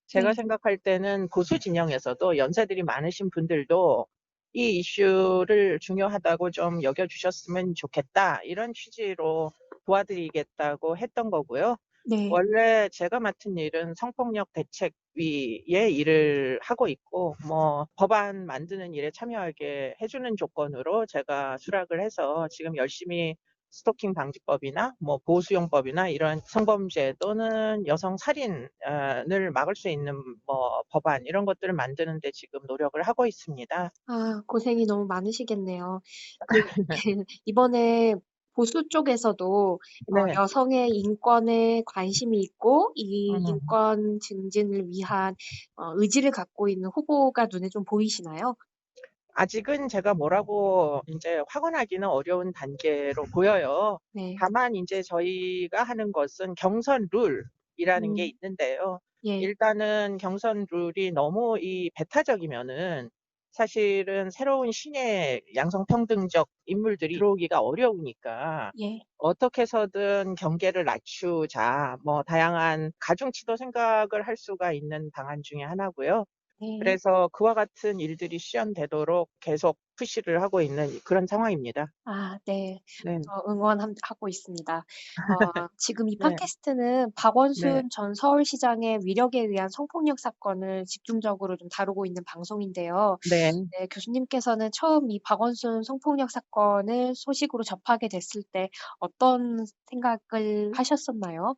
제가 네. 생각할 때는 보수 진영에서도 연세들이 많으신 분들도 이 이슈를 중요하다고 좀 여겨주셨으면 좋겠다, 이런 취지로 도와드리겠다고 했던 거고요. 네. 원래 제가 맡은 일은 성폭력 대책위의 일을 하고 있고, 법안 만드는 일에 참여하게 해주는 조건으로 제가 수락을 해서 지금 열심히 스토킹 방지법이나 보호수용법이나 이런 성범죄 또는 여성 살인을 막을 수 있는 법안, 이런 것들을 만드는데 지금 노력을 하고 있습니다. 아, 고생이 너무 많으시겠네요. 그, 이번에 보수 쪽에서도 네. 여성의 인권에 관심이 있고 이 음. 인권 증진을 위한 의지를 갖고 있는 후보가 눈에 좀 보이시나요? 아직은 제가 뭐라고 이제 확언하기는 어려운 단계로 보여요. 네. 다만 이제 저희가 하는 것은 경선 룰이라는 게 있는데요. 예, 일단은 경선 룰이 너무 배타적이면은 사실은 새로운 신의 양성평등적 인물들이 들어오기가 어려우니까 예, 어떻게 해서든 경계를 낮추자, 다양한 가중치도 생각을 할 수가 있는 방안 중에 하나고요. 네. 그래서 그와 같은 일들이 실현되도록 계속 푸시를 하고 있는 그런 상황입니다. 아, 네. 네. 저 응원하고 있습니다. 지금 이 네. 팟캐스트는 네. 박원순 전 서울시장의 위력에 의한 성폭력 사건을 집중적으로 좀 다루고 있는 방송인데요. 네. 네, 교수님께서는 처음 이 박원순 성폭력 사건을 소식으로 접하게 됐을 때 어떤 생각을 하셨었나요?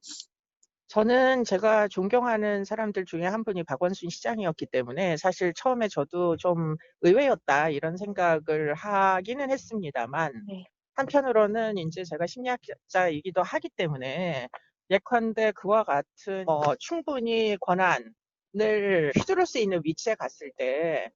저는 제가 존경하는 사람들 중에 한 분이 박원순 시장이었기 때문에 사실 처음에 저도 좀 의외였다, 이런 생각을 하기는 했습니다만, 네, 한편으로는 이제 제가 심리학자이기도 하기 때문에 예컨대 그와 같은 충분히 권한을 휘두를 수 있는 위치에 갔을 때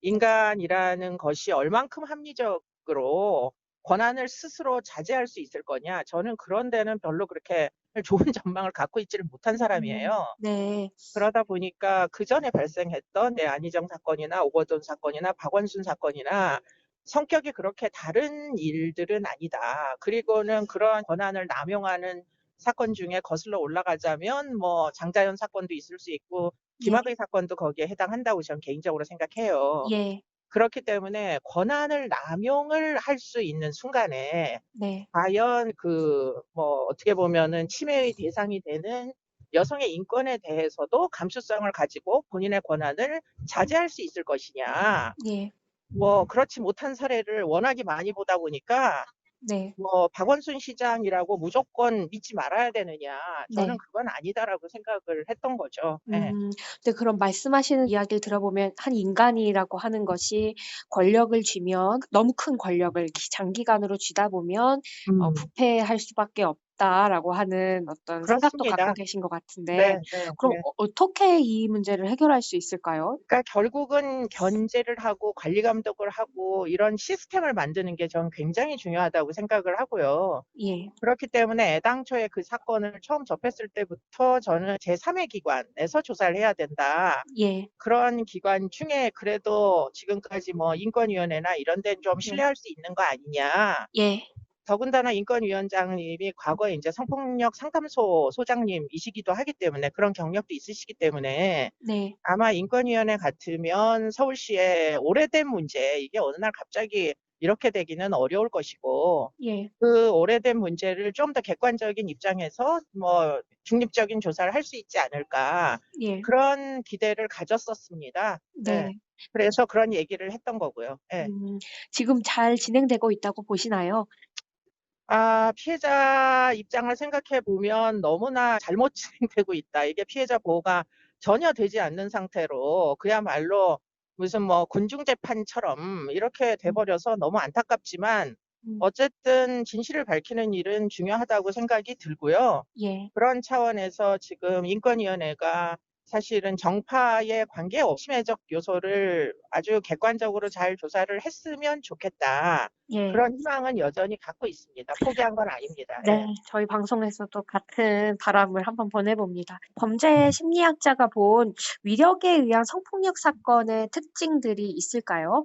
인간이라는 것이 얼만큼 합리적으로 권한을 스스로 자제할 수 있을 거냐, 저는 그런 데는 별로 그렇게 좋은 전망을 갖고 있지를 못한 사람이에요. 네, 그러다 보니까 그 전에 발생했던 안희정 사건이나 오거돈 사건이나 박원순 사건이나 성격이 그렇게 다른 일들은 아니다. 그리고는 그러한 권한을 남용하는 사건 중에 거슬러 올라가자면 장자연 사건도 있을 수 있고 예, 김학의 사건도 거기에 해당한다고 저는 개인적으로 생각해요. 예, 그렇기 때문에 권한을 남용을 할 수 있는 순간에 네. 과연 뭐 어떻게 보면은 침해의 대상이 되는 여성의 인권에 대해서도 감수성을 가지고 본인의 권한을 자제할 수 있을 것이냐. 예. 뭐 그렇지 못한 사례를 워낙에 많이 보다 보니까 네. 뭐 박원순 시장이라고 무조건 믿지 말아야 되느냐. 저는 네. 그건 아니다라고 생각을 했던 거죠. 예. 근데 그런 말씀하시는 이야기를 들어보면 한 인간이라고 하는 것이 권력을 쥐면 너무 큰 권력을 장기간으로 쥐다 보면 음. 부패할 수밖에 없다라고 하는 어떤 생각도 갖고 그렇습니다. 계신 것 같은데 네, 네, 그럼 네. 어떻게 이 문제를 해결할 수 있을까요? 그러니까 결국은 견제를 하고 관리 감독을 하고 이런 시스템을 만드는 게 저는 굉장히 중요하다고 생각을 하고요. 예. 그렇기 때문에 애당초에 그 사건을 처음 접했을 때부터 저는 제3의 기관에서 조사를 해야 된다. 예. 그런 기관 중에 그래도 지금까지 뭐 인권위원회나 이런 데는 좀 네. 신뢰할 수 있는 거 아니냐. 예. 더군다나 인권위원장님이 과거에 이제 성폭력 상담소 소장님이시기도 하기 때문에 그런 경력도 있으시기 때문에 네. 아마 인권위원회 같으면 서울시의 오래된 문제, 이게 어느 날 갑자기 이렇게 되기는 어려울 것이고, 예. 그 오래된 문제를 좀 더 객관적인 입장에서 뭐 중립적인 조사를 할 수 있지 않을까. 예. 그런 기대를 가졌었습니다. 네. 네. 그래서 그런 얘기를 했던 거고요. 예. 지금 잘 진행되고 있다고 보시나요? 피해자 입장을 생각해 보면 너무나 잘못 진행되고 있다. 이게 피해자 보호가 전혀 되지 않는 상태로 그야말로 무슨 뭐 군중재판처럼 이렇게 돼 버려서 너무 안타깝지만 음. 어쨌든 진실을 밝히는 일은 중요하다고 생각이 들고요. 예. 그런 차원에서 지금 인권위원회가 사실은 정파에 관계없이 심해적 요소를 아주 객관적으로 잘 조사를 했으면 좋겠다. 예. 그런 희망은 여전히 갖고 있습니다. 포기한 건 아닙니다. 네. 예. 저희 방송에서도 같은 바람을 한번 보내봅니다. 범죄 심리학자가 본 위력에 의한 성폭력 사건의 특징들이 있을까요?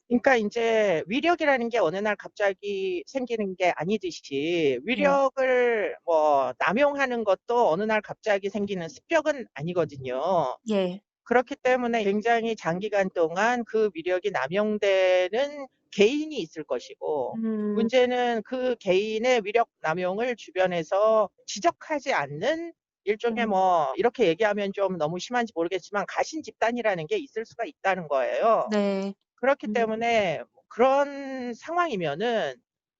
그러니까 인제 위력이라는 게 어느 날 갑자기 생기는 게 아니듯이 예. 위력을 뭐 남용하는 것도 어느 날 갑자기 생기는 습격은 아니거든요. 예. 그렇기 때문에 굉장히 장기간 동안 그 위력이 남용되는 개인이 있을 것이고 음. 문제는 그 개인의 위력 남용을 주변에서 지적하지 않는 일종의 뭐 이렇게 얘기하면 좀 너무 심한지 모르겠지만 가신 집단이라는 게 있을 수가 있다는 거예요. 네. 그렇기 음. 때문에 그런 상황이면은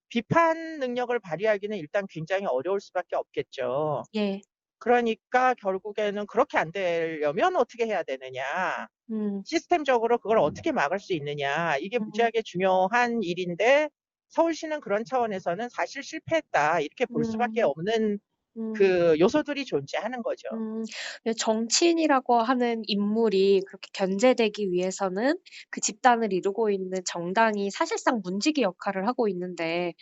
비판 능력을 발휘하기는 일단 굉장히 어려울 수밖에 없겠죠. 예. 그러니까 결국에는 그렇게 안 되려면 어떻게 해야 되느냐. 음. 시스템적으로 그걸 어떻게 막을 수 있느냐. 이게 음. 무지하게 중요한 일인데 서울시는 그런 차원에서는 사실 실패했다. 이렇게 볼 수밖에 음. 없는 음. 그 요소들이 존재하는 거죠. 근데 정치인이라고 하는 인물이 그렇게 견제되기 위해서는 그 집단을 이루고 있는 정당이 사실상 문지기 역할을 하고 있는데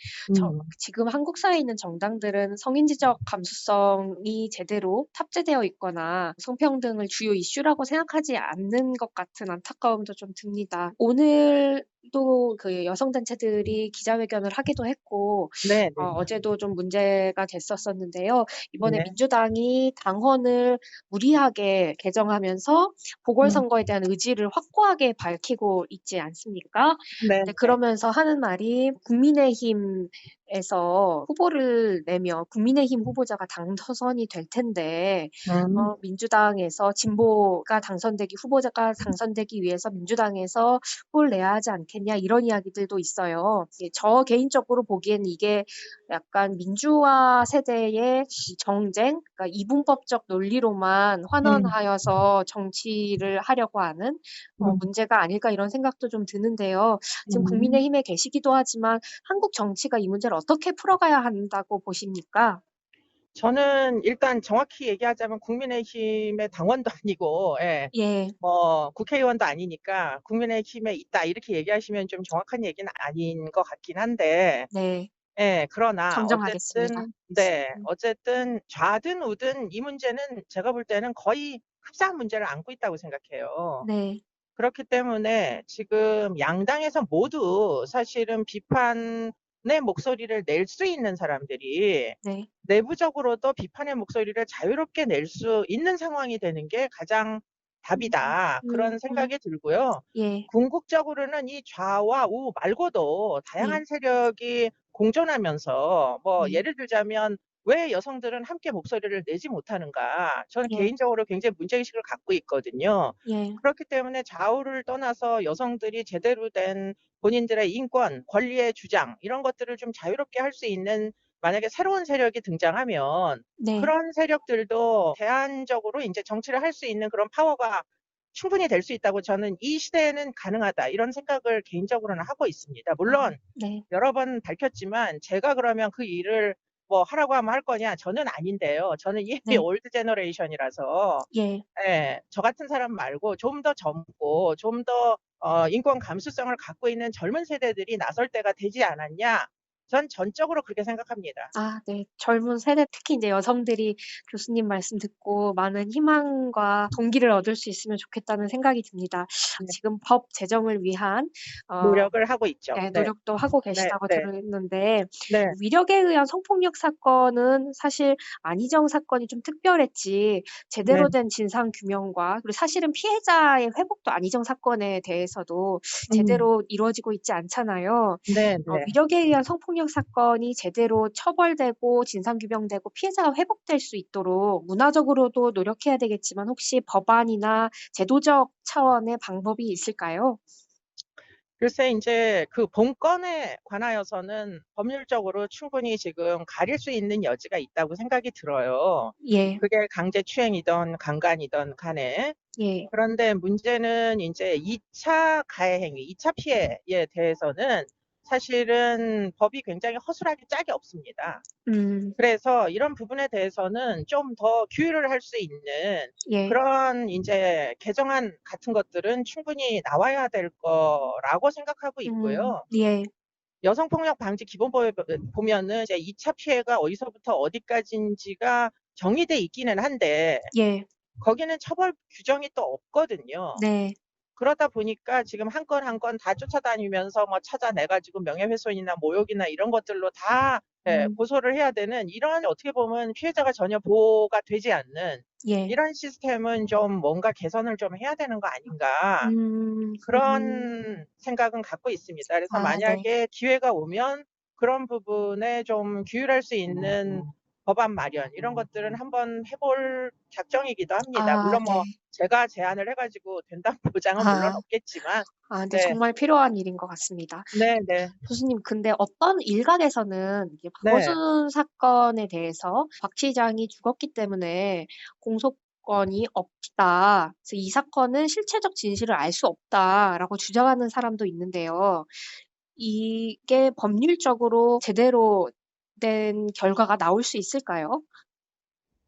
지금 한국 사회에 있는 정당들은 성인지적 감수성이 제대로 탑재되어 있거나 성평등을 주요 이슈라고 생각하지 않는 것 같은 안타까움도 좀 듭니다. 오늘도 그 여성단체들이 기자회견을 하기도 했고 네, 네. 어제도 좀 문제가 됐었었는데요. 이번에 네. 민주당이 당헌을 무리하게 개정하면서 보궐선거에 대한 의지를 확고하게 밝히고 있지 않습니까? 네. 네, 그러면서 하는 말이 국민의힘에서 후보를 내면 국민의힘 후보자가 당선이 될 텐데 민주당에서 진보가 당선되기 후보자가 당선되기 위해서 민주당에서 후보를 내야 하지 않겠냐 이런 이야기들도 있어요. 예, 저 개인적으로 보기엔 이게 약간 민주화 세대의 정쟁, 그러니까 이분법적 논리로만 환원하여서 정치를 하려고 하는 문제가 아닐까 이런 생각도 좀 드는데요. 지금 국민의힘에 계시기도 하지만 한국 정치가 이 문제를 어떻게 풀어가야 한다고 보십니까? 저는 일단 정확히 얘기하자면 국민의힘의 당원도 아니고, 예, 예. 뭐 국회의원도 아니니까 국민의힘에 있다 이렇게 얘기하시면 좀 정확한 얘기는 아닌 것 같긴 한데, 네. 예, 그러나 정정하겠습니다. 어쨌든 좌든 우든 이 문제는 제가 볼 때는 거의 흡사한 문제를 안고 있다고 생각해요. 네. 그렇기 때문에 지금 양당에서 모두 사실은 비판의 목소리를 낼 수 있는 사람들이 네. 내부적으로도 비판의 목소리를 자유롭게 낼 수 있는 상황이 되는 게 가장 답이다. 그런 생각이 들고요. 예, 궁극적으로는 이 좌와 우 말고도 예, 다양한 세력이 공존하면서 뭐 예, 예를 들자면 왜 여성들은 함께 목소리를 내지 못하는가? 저는 예, 개인적으로 굉장히 문제의식을 갖고 있거든요. 예, 그렇기 때문에 좌우를 떠나서 여성들이 제대로 된 본인들의 인권, 권리의 주장 이런 것들을 좀 자유롭게 할 수 있는 만약에 새로운 세력이 등장하면 네, 그런 세력들도 제한적으로 이제 정치를 할 수 있는 그런 파워가 충분히 될 수 있다고 저는 이 시대에는 가능하다 이런 생각을 개인적으로는 하고 있습니다. 물론 네, 여러 번 밝혔지만 제가 그러면 그 일을 뭐 하라고 하면 할 거냐? 저는 아닌데요. 저는 이미 네, 올드 제너레이션이라서 예. 예, 저 같은 사람 말고 좀 더 젊고 좀 더 인권 감수성을 갖고 있는 젊은 세대들이 나설 때가 되지 않았냐? 전 전적으로 그렇게 생각합니다. 아, 네. 젊은 세대, 특히 이제 여성들이 교수님 말씀 듣고 많은 희망과 동기를 얻을 수 있으면 좋겠다는 생각이 듭니다. 네, 지금 법 제정을 위한 어, 노력을 하고 있죠. 네, 네, 노력도 하고 네, 계시다고 네, 들었는데 네, 위력에 의한 성폭력 사건은 사실 안희정 사건이 좀 특별했지 네, 제대로 된 진상 규명과 그리고 사실은 피해자의 회복도 안희정 사건에 대해서도 음, 제대로 이루어지고 있지 않잖아요. 네, 네. 위력에 의한 성폭력 사건이 제대로 처벌되고 진상 규명되고 피해자가 회복될 수 있도록 문화적으로도 노력해야 되겠지만 혹시 법안이나 제도적 차원의 방법이 있을까요? 글쎄 이제 그 본건에 관하여서는 법률적으로 충분히 지금 가릴 수 있는 여지가 있다고 생각이 들어요. 예, 그게 강제추행이든 강간이든 간에. 예, 그런데 문제는 이제 2차 가해 행위, 2차 피해에 대해서는 사실은 법이 굉장히 허술하게 짝이 없습니다. 음, 그래서 이런 부분에 대해서는 좀 더 규율을 할 수 있는 예, 그런 이제 개정안 같은 것들은 충분히 나와야 될 거라고 생각하고 있고요. 예, 여성폭력 방지 기본법에 보면은 이제 2차 피해가 어디서부터 어디까지인지가 정의돼 있기는 한데 예, 거기는 처벌 규정이 또 없거든요. 네, 그러다 보니까 지금 한 건 한 건 다 쫓아다니면서 뭐 찾아내가지고 명예훼손이나 모욕이나 이런 것들로 다 예, 음, 고소를 해야 되는 이런 어떻게 보면 피해자가 전혀 보호가 되지 않는 예, 이런 시스템은 좀 뭔가 개선을 좀 해야 되는 거 아닌가 음, 그런 생각은 갖고 있습니다. 그래서 아, 네, 만약에 기회가 오면 그런 부분에 좀 규율할 수 있는 법안 마련 이런 것들은 한번 해볼 작정이기도 합니다. 아, 물론 뭐 네, 제가 제안을 해가지고 된다는 보장은 물론 아, 없겠지만, 네, 네, 정말 필요한 일인 것 같습니다. 네, 네, 교수님, 근데 어떤 일각에서는 이게 네, 박원순 사건에 대해서 박 시장이 죽었기 때문에 공소권이 없다. 그래서 이 사건은 실체적 진실을 알 수 없다라고 주장하는 사람도 있는데요. 이게 법률적으로 제대로 된 결과가 나올 수 있을까요?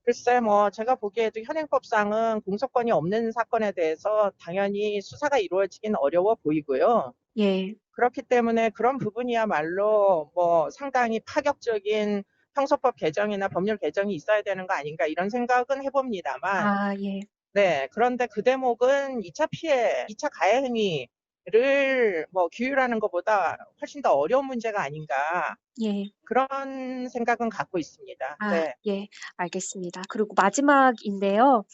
글쎄 뭐 제가 보기에도 현행법상은 공소권이 없는 사건에 대해서 당연히 수사가 이루어지긴 어려워 보이고요. 예. 그렇기 때문에 그런 부분이야말로 뭐 상당히 파격적인 형소법 개정이나 법률 개정이 있어야 되는 거 아닌가 이런 생각은 해봅니다만, 아, 예. 네, 그런데 그 대목은 2차 피해, 2차 가해 행위를 뭐 규율하는 것보다 훨씬 더 어려운 문제가 아닌가 예. 그런 생각은 갖고 있습니다. 아, 네, 예. 알겠습니다. 그리고 마지막인데요.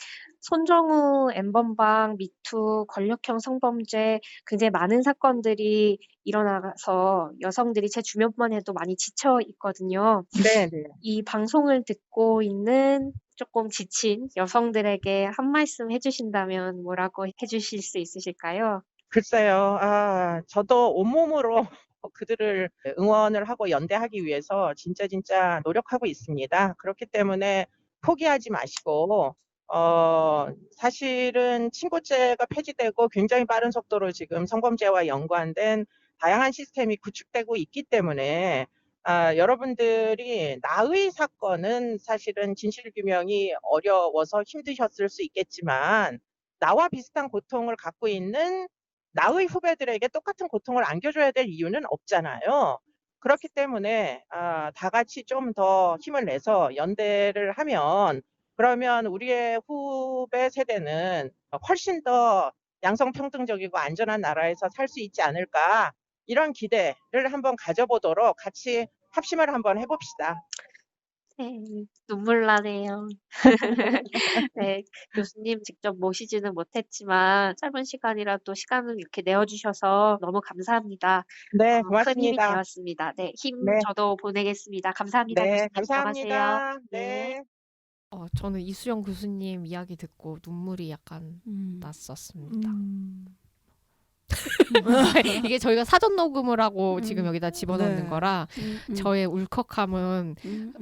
손정우 엠번방, 미투, 권력형 성범죄 굉장히 많은 사건들이 일어나서 여성들이 제 주변만 해도 많이 지쳐 있거든요. 네, 네. 이 방송을 듣고 있는 조금 지친 여성들에게 한 말씀 해주신다면 뭐라고 해주실 수 있으실까요? 글쎄요, 저도 온몸으로 그들을 응원을 하고 연대하기 위해서 진짜 노력하고 있습니다. 그렇기 때문에 포기하지 마시고, 사실은 친고죄가 폐지되고 굉장히 빠른 속도로 지금 성범죄와 연관된 다양한 시스템이 구축되고 있기 때문에, 여러분들이 나의 사건은 사실은 진실규명이 어려워서 힘드셨을 수 있겠지만, 나와 비슷한 고통을 갖고 있는 나의 후배들에게 똑같은 고통을 안겨줘야 될 이유는 없잖아요. 그렇기 때문에 다 같이 좀 더 힘을 내서 연대를 하면 그러면 우리의 후배 세대는 훨씬 더 양성평등적이고 안전한 나라에서 살 수 있지 않을까 이런 기대를 한번 가져보도록 같이 합심을 한번 해봅시다. 네, 눈물 나네요. 네, 교수님 직접 모시지는 못했지만 짧은 시간이라도 시간을 이렇게 내어주셔서 너무 감사합니다. 네, 큰 힘이 고맙습니다. 되었습니다. 네, 힘 네, 저도 보내겠습니다. 감사합니다, 네, 교수님. 들어가세요. 감사합니다. 네. 네. 저는 이수영 교수님 이야기 듣고 눈물이 약간 났었습니다. 이게 저희가 사전 녹음을 하고 지금 여기다 집어넣는 네. 거라 저의 울컥함은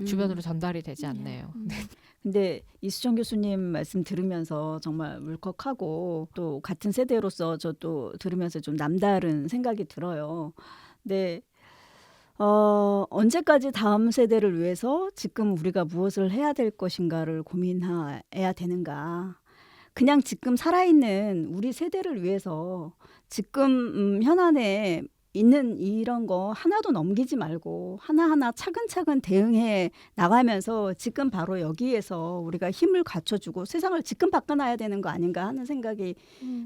주변으로 음. 전달이 되지 않네요. 근데 이수정 교수님 말씀 들으면서 정말 울컥하고 또 같은 세대로서 저도 들으면서 좀 남다른 생각이 들어요. 근데 언제까지 다음 세대를 위해서 지금 우리가 무엇을 해야 될 것인가를 고민해야 되는가. 그냥 지금 살아있는 우리 세대를 위해서 지금 현안에 있는 이런 거 하나도 넘기지 말고 하나하나 차근차근 대응해 나가면서 지금 바로 여기에서 우리가 힘을 갖춰주고 세상을 지금 바꿔놔야 되는 거 아닌가 하는 생각이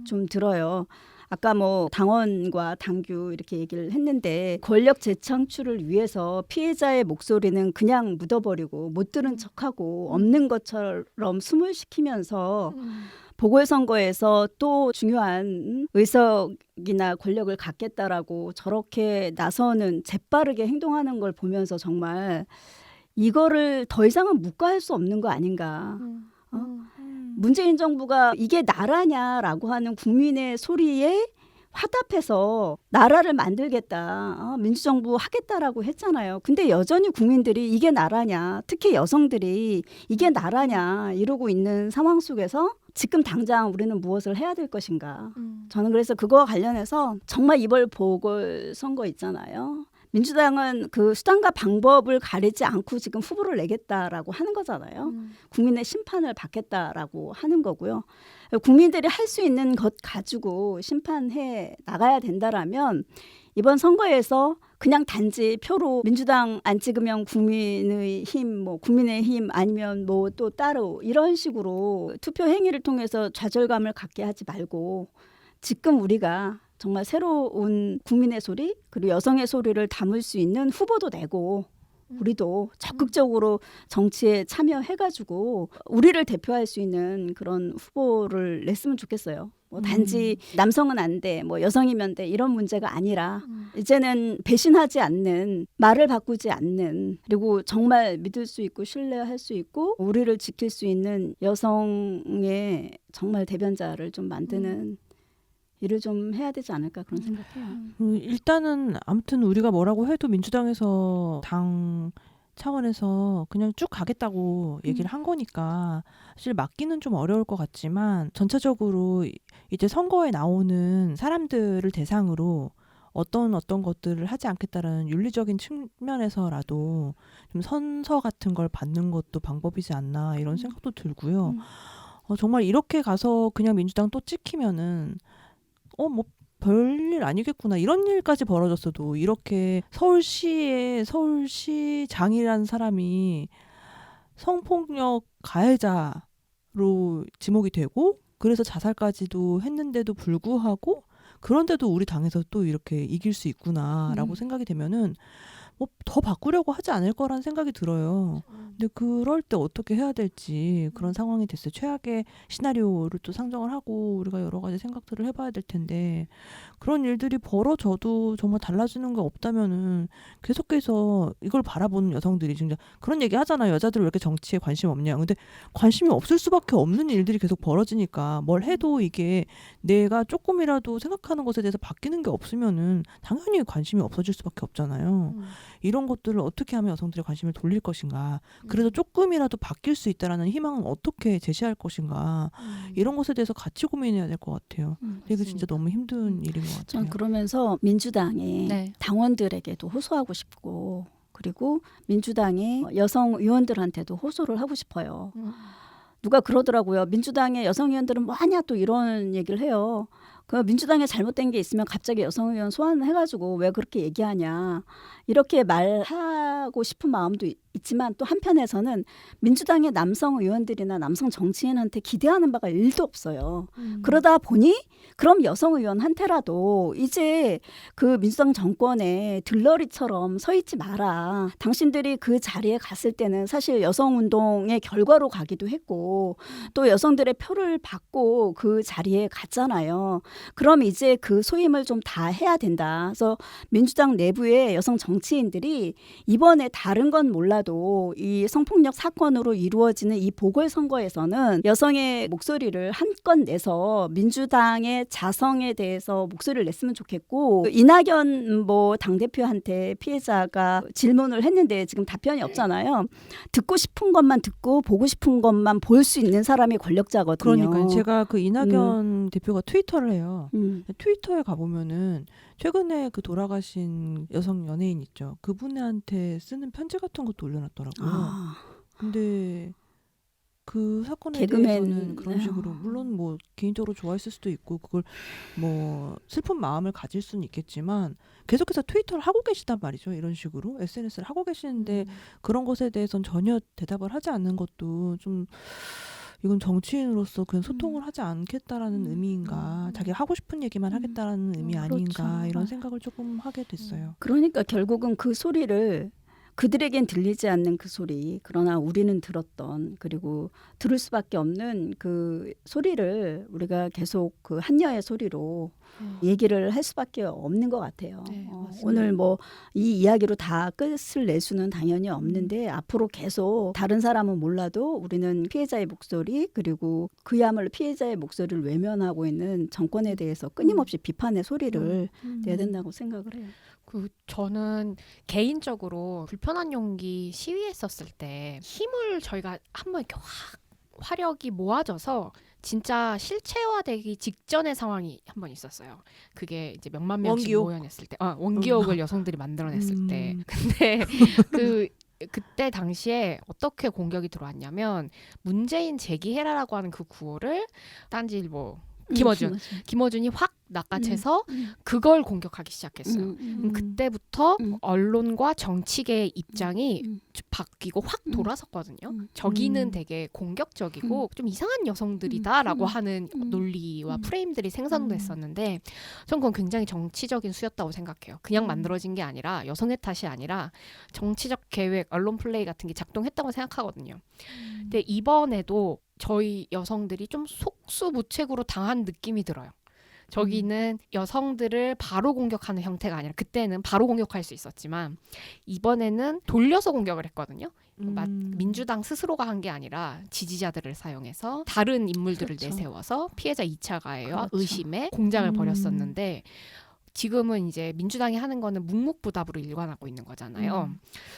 좀 들어요. 아까 뭐 당원과 당규 이렇게 얘기를 했는데 권력 재창출을 위해서 피해자의 목소리는 그냥 묻어버리고 못 들은 척하고 없는 것처럼 숨을 쉬키면서 보궐선거에서 또 중요한 의석이나 권력을 갖겠다라고 저렇게 나서는 재빠르게 행동하는 걸 보면서 정말 이거를 더 이상은 묵과할 수 없는 거 아닌가. 문재인 정부가 이게 나라냐라고 하는 국민의 소리에 화답해서 나라를 만들겠다, 민주정부 하겠다라고 했잖아요. 근데 여전히 국민들이 이게 나라냐, 특히 여성들이 이게 나라냐 이러고 있는 상황 속에서 지금 당장 우리는 무엇을 해야 될 것인가. 저는 그래서 그거와 관련해서 정말 이번 보궐선거 있잖아요. 민주당은 그 수단과 방법을 가리지 않고 지금 후보를 내겠다라고 하는 거잖아요. 국민의 심판을 받겠다라고 하는 거고요. 국민들이 할 수 있는 것 가지고 심판해 나가야 된다라면 이번 선거에서 그냥 단지 표로 민주당 안 찍으면 국민의힘, 뭐 국민의힘 아니면 뭐 또 따로 이런 식으로 투표 행위를 통해서 좌절감을 갖게 하지 말고 지금 우리가 정말 새로운 국민의 소리 그리고 여성의 소리를 담을 수 있는 후보도 내고 우리도 적극적으로 정치에 참여해가지고 우리를 대표할 수 있는 그런 후보를 냈으면 좋겠어요. 뭐 단지 남성은 안 돼, 뭐 여성이면 돼 이런 문제가 아니라 이제는 배신하지 않는, 말을 바꾸지 않는, 그리고 정말 믿을 수 있고 신뢰할 수 있고 우리를 지킬 수 있는 여성의 정말 대변자를 좀 만드는 일을 좀 해야 되지 않을까 그런 생각해요. 일단은 아무튼 우리가 뭐라고 해도 민주당에서 당 차원에서 그냥 쭉 가겠다고 얘기를 한 거니까 사실 막기는 좀 어려울 것 같지만 전체적으로 이제 선거에 나오는 사람들을 대상으로 어떤 것들을 하지 않겠다라는 윤리적인 측면에서라도 좀 선서 같은 걸 받는 것도 방법이지 않나 이런 생각도 들고요. 정말 이렇게 가서 그냥 민주당 또 찍히면은 뭐 별일 아니겠구나 이런 일까지 벌어졌어도 이렇게 서울시장이라는 사람이 성폭력 가해자로 지목이 되고 그래서 자살까지도 했는데도 불구하고 그런데도 우리 당에서 또 이렇게 이길 수 있구나라고 생각이 되면은 뭐 더 바꾸려고 하지 않을 거란 생각이 들어요. 근데 그럴 때 어떻게 해야 될지 그런 상황이 됐어요. 최악의 시나리오를 또 상정을 하고 우리가 여러 가지 생각들을 해봐야 될 텐데 그런 일들이 벌어져도 정말 달라지는 게 없다면은 계속해서 이걸 바라보는 여성들이 진짜 그런 얘기 하잖아요. 여자들 왜 이렇게 정치에 관심 없냐. 근데 관심이 없을 수밖에 없는 일들이 계속 벌어지니까 뭘 해도 이게 내가 조금이라도 생각하는 것에 대해서 바뀌는 게 없으면은 당연히 관심이 없어질 수밖에 없잖아요. 이런 것들을 어떻게 하면 여성들의 관심을 돌릴 것인가. 그래도 조금이라도 바뀔 수 있다라는 희망은 어떻게 제시할 것인가. 이런 것에 대해서 같이 고민해야 될 것 같아요. 이게 진짜 너무 힘든 일인 것 같아요. 전 그러면서 민주당의 네. 당원들에게도 호소하고 싶고 그리고 민주당의 여성 의원들한테도 호소를 하고 싶어요. 누가 그러더라고요. 민주당의 여성 의원들은 뭐하냐 또 이런 얘기를 해요. 그 민주당에 잘못된 게 있으면 갑자기 여성 의원 소환을 해가지고 왜 그렇게 얘기하냐 이렇게 말하고 싶은 마음도 있지만 또 한편에서는 민주당의 남성 의원들이나 남성 정치인한테 기대하는 바가 1도 없어요. 그러다 보니 그럼 여성 의원한테라도 이제 그 민주당 정권에 들러리처럼 서 있지 마라. 당신들이 그 자리에 갔을 때는 사실 여성운동의 결과로 가기도 했고 또 여성들의 표를 받고 그 자리에 갔잖아요. 그럼 이제 그 소임을 좀 다 해야 된다. 그래서 민주당 내부의 여성 정치인들이 이번에 다른 건 몰라도 이 성폭력 사건으로 이루어지는 이 보궐선거에서는 여성의 목소리를 한껏 내서 민주당의 자성에 대해서 목소리를 냈으면 좋겠고 이낙연 뭐 당대표한테 피해자가 질문을 했는데 지금 답변이 없잖아요. 듣고 싶은 것만 듣고 보고 싶은 것만 볼 수 있는 사람이 권력자거든요. 그러니까 제가 그 이낙연 대표가 트위터를 해요. 트위터에 가보면은 최근에 그 돌아가신 여성 연예인 있죠. 그분한테 쓰는 편지 같은 것도 올려놨더라고요. 근데 그 사건에 개그맨. 대해서는 그런 식으로 물론 뭐 개인적으로 좋아했을 수도 있고 그걸 뭐 슬픈 마음을 가질 수는 있겠지만 계속해서 트위터를 하고 계시단 말이죠. 이런 식으로 SNS를 하고 계시는데 그런 것에 대해서는 전혀 대답을 하지 않는 것도 좀 이건 정치인으로서 그냥 소통을 하지 않겠다라는 의미인가, 자기가 하고 싶은 얘기만 하겠다라는 의미 아닌가 그렇죠. 이런 생각을 조금 하게 됐어요. 그러니까 결국은 그 소리를 그들에겐 들리지 않는 그 소리, 그러나 우리는 들었던, 그리고 들을 수밖에 없는 그 소리를 우리가 계속 그 한여의 소리로 얘기를 할 수밖에 없는 것 같아요. 네, 맞습니다. 오늘 뭐 이 이야기로 다 끝을 낼 수는 당연히 없는데 앞으로 계속 다른 사람은 몰라도 우리는 피해자의 목소리, 그리고 그야말로 피해자의 목소리를 외면하고 있는 정권에 대해서 끊임없이 비판의 소리를 내야 된다고 생각을 해요. 저는 개인적으로 불편한 용기 시위했었을 때 힘을 저희가 한번 이렇게 화력이 모아져서 진짜 실체화되기 직전의 상황이 한 번 있었어요. 그게 이제 몇만 명씩 원기옥? 모여냈을 때, 원기옥을 여성들이 만들어냈을 때. 근데 그때 당시에 어떻게 공격이 들어왔냐면 문재인 제기해라라고 하는 그 구호를 딴지일보 김어준이 확 낚아채서 그걸 공격하기 시작했어요. 그때부터 언론과 정치계의 입장이 바뀌고 확 돌아섰거든요. 저기는 되게 공격적이고 좀 이상한 여성들이다라고 하는 논리와 프레임들이 생성됐었는데 저는 그건 굉장히 정치적인 수였다고 생각해요. 그냥 만들어진 게 아니라 여성의 탓이 아니라 정치적 계획, 언론 플레이 같은 게 작동했다고 생각하거든요. 근데 이번에도 저희 여성들이 좀 속수무책으로 당한 느낌이 들어요. 저기는 여성들을 바로 공격하는 형태가 아니라 그때는 바로 공격할 수 있었지만 이번에는 돌려서 공격을 했거든요. 민주당 스스로가 한 게 아니라 지지자들을 사용해서 다른 인물들을 그렇죠. 내세워서 피해자 2차 가해와 그렇죠. 의심에 공작을 벌였었는데 지금은 이제 민주당이 하는 거는 묵묵부답으로 일관하고 있는 거잖아요.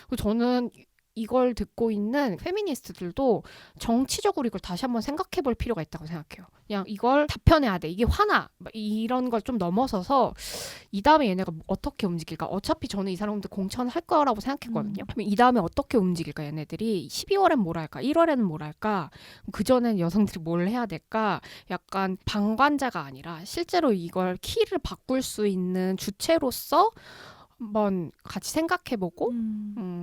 그리고 저는 이걸 듣고 있는 페미니스트들도 정치적으로 이걸 다시 한번 생각해 볼 필요가 있다고 생각해요. 그냥 이걸 답변해야 돼. 이게 화나. 이런 걸 좀 넘어서서 이 다음에 얘네가 어떻게 움직일까. 어차피 저는 이 사람들 공천할 거라고 생각했거든요. 그럼 이 다음에 어떻게 움직일까 얘네들이. 12월엔 뭘 할까. 1월에는 뭘 할까. 그전엔 여성들이 뭘 해야 될까. 약간 방관자가 아니라 실제로 이걸 키를 바꿀 수 있는 주체로서 한번 같이 생각해보고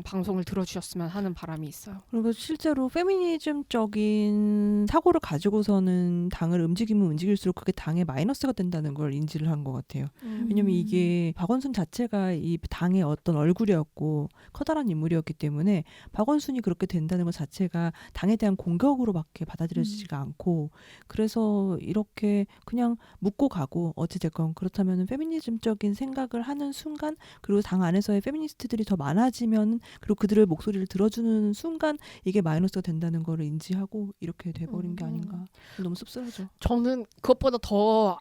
방송을 들어주셨으면 하는 바람이 있어요. 그리고 실제로 페미니즘적인 사고를 가지고서는 당을 움직이면 움직일수록 그게 당에 마이너스가 된다는 걸 인지를 한 것 같아요. 왜냐면 이게 박원순 자체가 이 당의 어떤 얼굴이었고 커다란 인물이었기 때문에 박원순이 그렇게 된다는 것 자체가 당에 대한 공격으로밖에 받아들여지지가 않고 그래서 이렇게 그냥 묻고 가고 어찌됐건 그렇다면 페미니즘적인 생각을 하는 순간 그리고 당 안에서의 페미니스트들이 더 많아지면 그리고 그들의 목소리를 들어주는 순간 이게 마이너스가 된다는 걸 인지하고 이렇게 돼버린 게 아닌가. 너무 씁쓸하죠. 저는 그것보다 더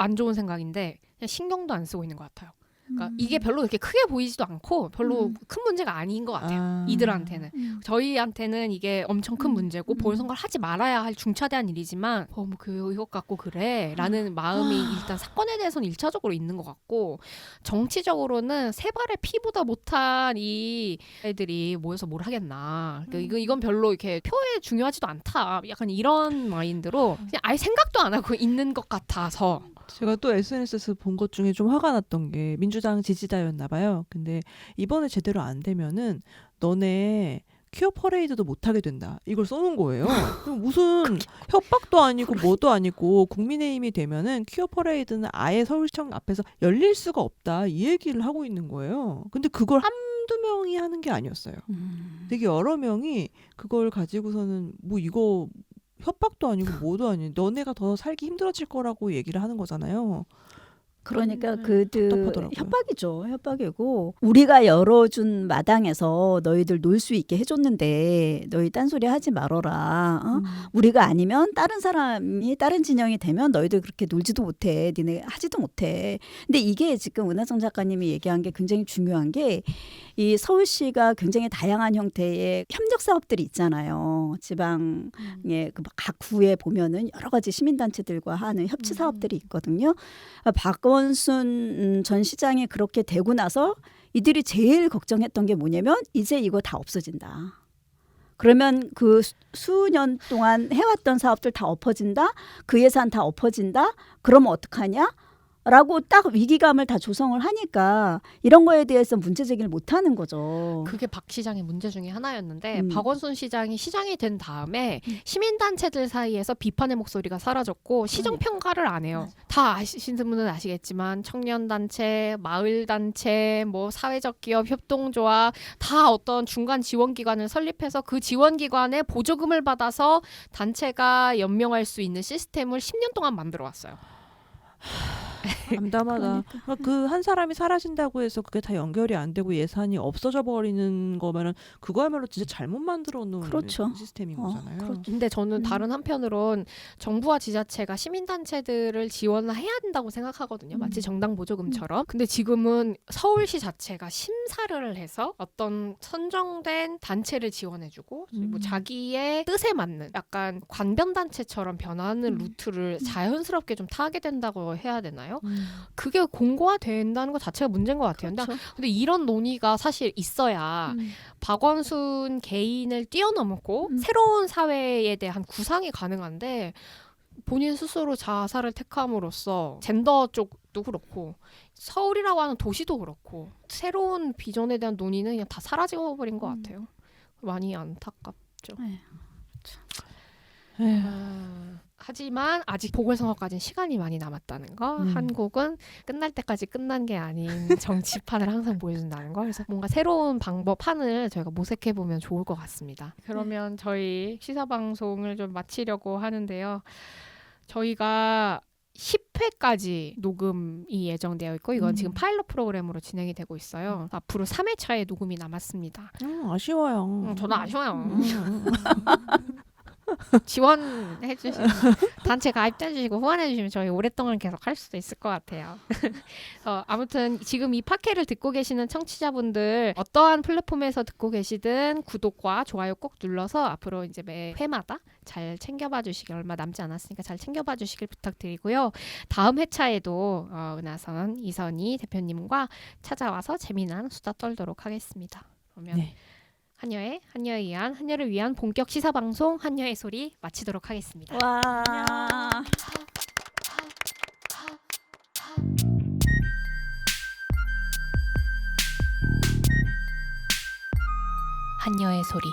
안 좋은 생각인데 그냥 신경도 안 쓰고 있는 것 같아요. 그러니까 이게 별로 그렇게 크게 보이지도 않고 별로 큰 문제가 아닌 것 같아요. 이들한테는. 저희한테는 이게 엄청 큰 문제고 보궐선거를 하지 말아야 할 중차대한 일이지만 뭐 이것 갖고 그래 라는 마음이 일단 사건에 대해서는 1차적으로 있는 것 같고 정치적으로는 세 발의 피보다 못한 이 애들이 모여서 뭘 하겠나. 그러니까 이건 별로 이렇게 표에 중요하지도 않다. 약간 이런 마인드로 그냥 아예 생각도 안 하고 있는 것 같아서 제가 또 SNS에서 본 것 중에 좀 화가 났던 게 민주당 지지자였나 봐요. 근데 이번에 제대로 안 되면은 너네 퀴어 퍼레이드도 못하게 된다. 이걸 써놓은 거예요. 그럼 무슨 협박도 아니고 뭐도 아니고 국민의힘이 되면은 퀴어 퍼레이드는 아예 서울시청 앞에서 열릴 수가 없다. 이 얘기를 하고 있는 거예요. 근데 그걸 한두 명이 하는 게 아니었어요. 되게 여러 명이 그걸 가지고서는 뭐 이거 협박도 아니고 뭐도 아니고 너네가 더 살기 힘들어질 거라고 얘기를 하는 거잖아요. 그러니까 그들 답답하더라고요. 협박이죠. 협박이고 우리가 열어준 마당에서 너희들 놀 수 있게 해줬는데 너희 딴소리 하지 말어라. 어? 우리가 아니면 다른 사람이 다른 진영이 되면 너희들 그렇게 놀지도 못해. 니네 하지도 못해. 근데 이게 지금 은하정 작가님이 얘기한 게 굉장히 중요한 게 이 서울시가 굉장히 다양한 형태의 협력 사업들이 있잖아요. 지방의 그 각 구에 보면은 여러 가지 시민단체들과 하는 협치 사업들이 있거든요. 박원순 전 시장이 그렇게 되고 나서 이들이 제일 걱정했던 게 뭐냐면 이제 이거 다 없어진다. 그러면 그 수년 동안 해왔던 사업들 다 엎어진다. 그 예산 다 엎어진다. 그러면 어떡하냐? 라고 딱 위기감을 다 조성을 하니까 이런 거에 대해서 문제 제기를 못 하는 거죠. 그게 박 시장의 문제 중에 하나였는데 박원순 시장이 시장이 된 다음에 시민단체들 사이에서 비판의 목소리가 사라졌고 시정 평가를 안 해요. 다 아시는 분은 아시겠지만 청년단체, 마을단체, 뭐 사회적 기업 협동조합 다 어떤 중간 지원기관을 설립해서 그 지원기관에 보조금을 받아서 단체가 연명할 수 있는 시스템을 10년 동안 만들어 왔어요. 담담하다. 그 한 사람이 사라진다고 해서 그게 다 연결이 안 되고 예산이 없어져 버리는 거면은 그거야말로 진짜 잘못 만들어 놓은 그렇죠. 시스템인 거잖아요. 그렇죠. 근데 저는 다른 한편으론 정부와 지자체가 시민단체들을 지원을 해야 된다고 생각하거든요. 마치 정당 보조금처럼. 근데 지금은 서울시 자체가 심사를 해서 어떤 선정된 단체를 지원해주고 뭐 자기의 뜻에 맞는 약간 관변단체처럼 변하는 루트를 자연스럽게 좀 타게 된다고 해야 되나요? 그게 공고화된다는 것 자체가 문제인 것 같아요. 그렇죠. 근데 이런 논의가 사실 있어야 박원순 개인을 뛰어넘고 새로운 사회에 대한 구상이 가능한데 본인 스스로 자살을 택함으로써 젠더 쪽도 그렇고 서울이라고 하는 도시도 그렇고 새로운 비전에 대한 논의는 그냥 다 사라져버린 것 같아요. 많이 안타깝죠. 네. 하지만 아직 보궐선거까지는 시간이 많이 남았다는 거. 한국은 끝날 때까지 끝난 게 아닌 정치판을 항상 보여준다는 거. 그래서 뭔가 새로운 방법판을 저희가 모색해보면 좋을 것 같습니다. 그러면 저희 시사방송을 좀 마치려고 하는데요. 저희가 10회까지 녹음이 예정되어 있고 이건 지금 파일럿 프로그램으로 진행이 되고 있어요. 앞으로 3회차의 녹음이 남았습니다. 아쉬워요. 저는 아쉬워요. 지원해주시고 단체 가입해주시고 후원해주시면 저희 오랫동안 계속 할 수도 있을 것 같아요. 아무튼 지금 이 팟캐를 듣고 계시는 청취자분들 어떠한 플랫폼에서 듣고 계시든 구독과 좋아요 꼭 눌러서 앞으로 이제 매 회마다 잘 챙겨봐 주시길 얼마 남지 않았으니까 잘 챙겨봐 주시길 부탁드리고요. 다음 회차에도 은하선 이선희 대표님과 찾아와서 재미난 수다 떨도록 하겠습니다. 그러면 네. 한여를 위한 본격 시사 방송 한여의 소리 마치도록 하겠습니다. 와. 한여의 소리.